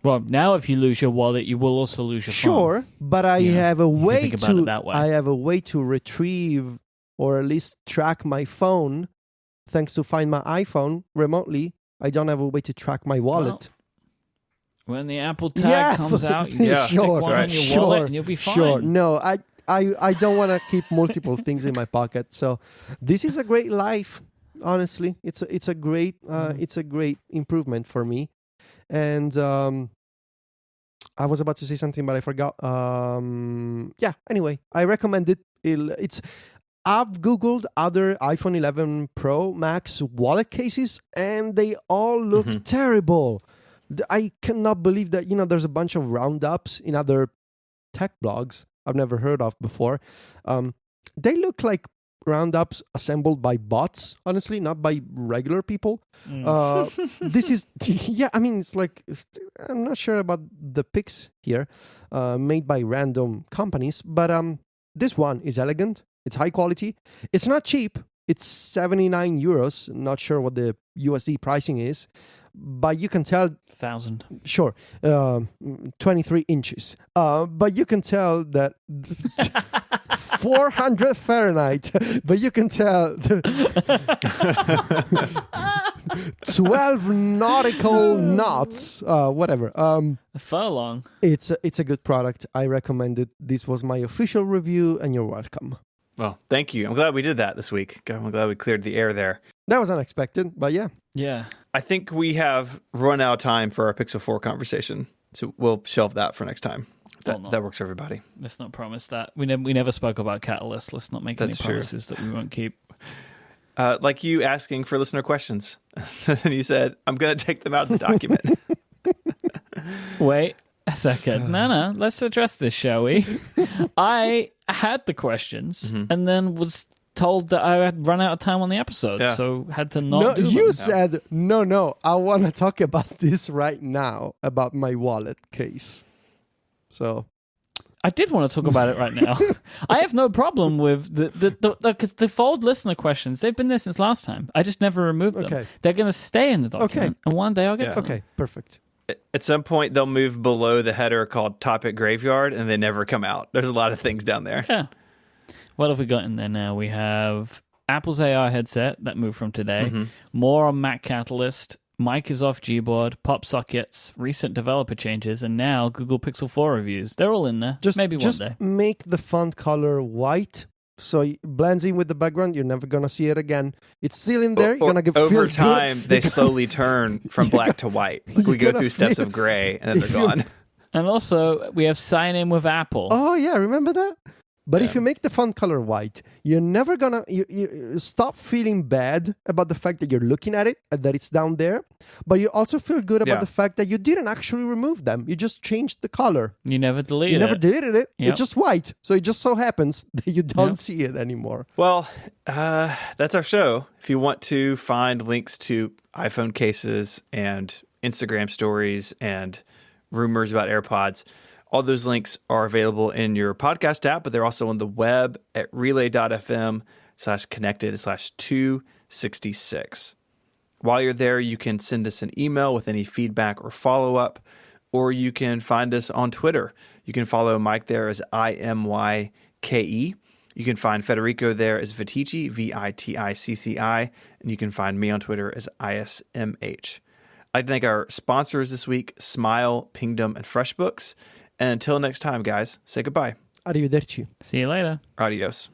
Well, now if you lose your wallet, you will also lose your phone. sure, but I have a way think about it that way. I have a way to retrieve or at least track my phone. Thanks to Find My iPhone remotely, I don't have a way to track my wallet. Well, when the Apple tag comes out, you just stick sure, one on your wallet and you'll be fine. Sure, no, I don't want to keep multiple things in my pocket. So this is a great life. Honestly, it's a great improvement for me. And I was about to say something, but I forgot. Anyway, I recommend it. I've Googled other iPhone 11 Pro Max wallet cases, and they all look terrible. I cannot believe that, there's a bunch of roundups in other tech blogs I've never heard of before. They look like roundups assembled by bots, honestly, not by regular people. This is, it's like, I'm not sure about the pics here, made by random companies, but this one is elegant. It's high quality. It's not cheap. It's 79 euros. Not sure what the USD pricing is, but you can tell. 1,000. Sure. 23 inches. But you can tell that 400 Fahrenheit. But you can tell 12 nautical knots. Whatever. A furlong. It's a good product. I recommend it. This was my official review, and you're welcome. Well, thank you. I'm glad we did that this week. I'm glad we cleared the air there. That was unexpected, but yeah. Yeah. I think we have run out of time for our Pixel 4 conversation, so we'll shelve that for next time. That works for everybody. Let's not promise that. We never spoke about Catalyst. Let's not make any promises that we won't keep. Like you asking for listener questions. And you said, I'm going to take them out of the document. Wait a second. No. Let's address this, shall we? I had the questions and then was told that I had run out of time on the episode, so had to not do them. You said, no, I want to talk about this right now, about my wallet case. So I did want to talk about it right now. I have no problem with the fold listener questions. They've been there since last time. I just never removed them. Okay. They're going to stay in the document, and one day I'll get to them. Okay, perfect. At some point, they'll move below the header called Topic Graveyard, and they never come out. There's a lot of things down there. Yeah. What have we got in there now? We have Apple's AR headset that moved from today. More on Mac Catalyst. Myke is off Gboard, pop sockets, recent developer changes, and now Google Pixel 4 reviews. They're all in there. Maybe just one day. make the font color white so it blends in with the background. You're never gonna see it again. It's still in there. You're gonna get over feel time. good. They slowly turn from black to white. Like we go through steps of gray, and then they're gone. And also, we have sign in with Apple. Oh yeah, remember that? But if you make the font color white, you're never gonna you stop feeling bad about the fact that you're looking at it and that it's down there. But you also feel good about the fact that you didn't actually remove them. You just changed the color. You never deleted You it. never deleted it. Yep. It's just white. So it just so happens that you don't see it anymore. Well, that's our show. If you want to find links to iPhone cases and Instagram stories and rumors about AirPods, all those links are available in your podcast app, but they're also on the web at relay.fm/connected/266. While you're there, you can send us an email with any feedback or follow-up, or you can find us on Twitter. You can follow Myke there as IMYKE. You can find Federico there as Viticci, VITICCI, and you can find me on Twitter as ISMH. I'd like to thank our sponsors this week, Smile, Pingdom, and FreshBooks. And until next time, guys, say goodbye. Arrivederci. See you later. Adios.